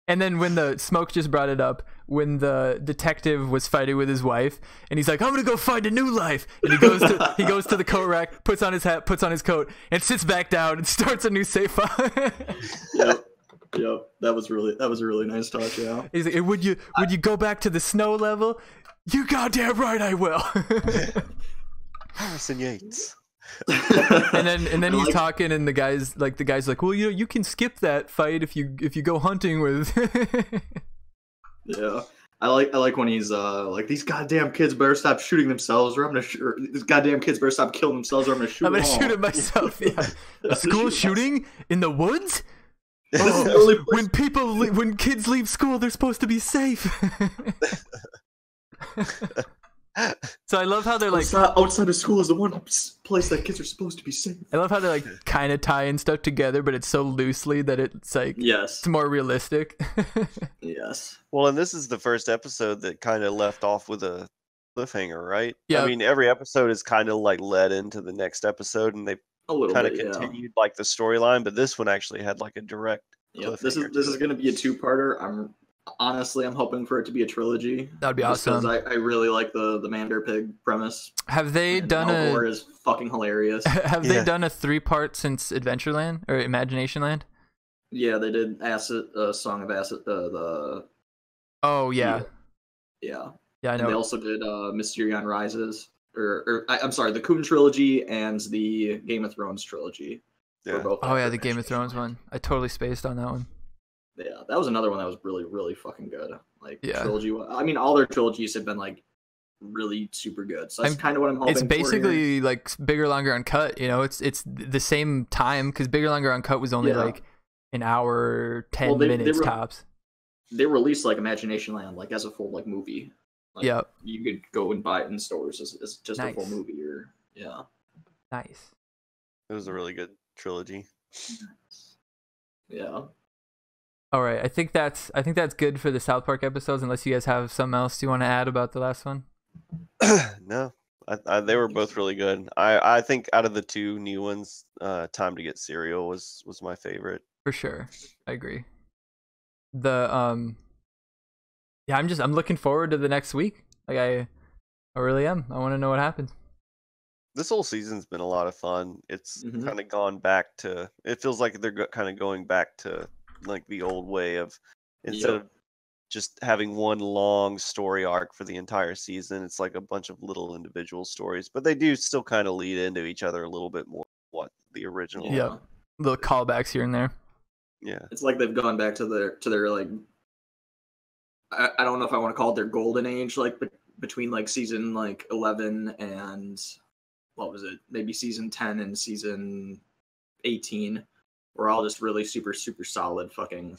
And then when the Smoke just brought it up, when the detective was fighting with his wife, and he's like, "I'm gonna go find a new life," and he goes to the coat rack, puts on his hat, puts on his coat, and sits back down and starts a new save file. Yep. That was a really nice touch. Yeah. He's like, "Would you go back to the snow level? You goddamn right I will." Harrison Yates. and then he's talking, and the guy's like, "Well, you can skip that fight if you go hunting with." Yeah, I like when he's like, "These goddamn kids better stop shooting themselves, or I'm gonna these goddamn kids better stop killing themselves, or I'm gonna shoot. Shoot them myself." Yeah, a school shooting in the woods. Oh, when kids leave school, they're supposed to be safe. So I love how they're like outside of school is the one place that kids are supposed to be safe. I love how they're like kind of tying stuff together, but it's so loosely that it's like it's more realistic. Yes. Well, and this is the first episode that kind of left off with a cliffhanger, right? Yeah. I mean, every episode is kind of like led into the next episode, and they kind of continued like the storyline, but this one actually had like a direct. Yeah. This is going to be a two-parter. I'm hoping for it to be a trilogy. That'd be awesome. Because I really like the Manbear Pig premise. Have they done Gore is fucking hilarious. Have they done a 3-part since Adventureland or Imaginationland? Yeah, they did Song of Acid. Oh yeah. Yeah. Yeah, I know. And they also did Mysterion Rises, I'm sorry, the Coon trilogy and the Game of Thrones trilogy. Yeah. Oh yeah, the Game of Thrones one. I totally spaced on that one. Yeah, that was another one that was really, really fucking good. Like trilogy. I mean, all their trilogies have been like really super good. So that's kind of what I'm hoping. It's basically like Bigger, Longer, Uncut. You know, it's the same time because Bigger, Longer, Uncut was only like an hour 10 minutes tops. They released like Imaginationland like as a full like movie. Like, you could go and buy it in stores as just a full movie. Or nice. It was a really good trilogy. Yeah. All right, I think that's good for the South Park episodes. Unless you guys have something else you want to add about the last one. No, they were both really good. I think out of the two new ones, Time to Get Cereal was my favorite. For sure, I agree. I'm looking forward to the next week. Like I really am. I want to know what happens. This whole season's been a lot of fun. It's kind of gone back to. It feels like they're kind of going back to like the old way of instead of just having one long story arc for the entire season, it's like a bunch of little individual stories, but they do still kind of lead into each other a little bit more. What the original? Yeah, little callbacks here and there. Yeah, it's like they've gone back to their like. I don't know if I want to call it their golden age, like between like season like 11 and what was it? Maybe season 10 and season 18. We're all just really super, super solid fucking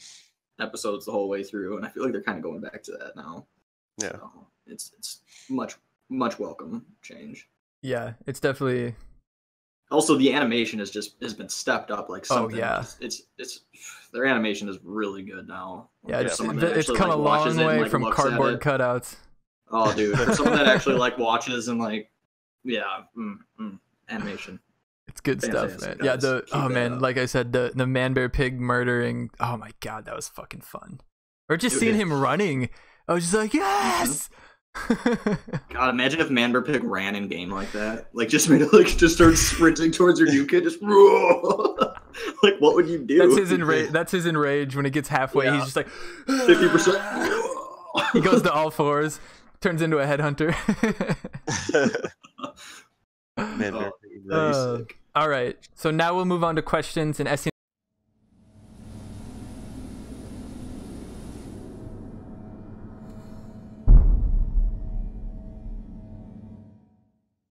episodes the whole way through, and I feel like they're kind of going back to that now. Yeah, so it's much welcome change. Yeah, it's definitely. Also, the animation has been stepped up like something. Oh yeah, it's their animation is really good now. Yeah, it's come a long way from cardboard cutouts. Oh, dude, for someone that actually like watches and like, animation. It's good stuff, man. Yeah, like I said, the Manbear Pig murdering. Oh my god, that was fucking fun. Or just seeing him running, I was just like, yes. God, imagine if Manbear Pig ran in game like that. Like just made it like just start sprinting towards your new kid. Just like what would you do? That's his enrage when it gets halfway. He's just like 50%. He goes to all fours, turns into a headhunter. All right, so now we'll move on to questions and SDNW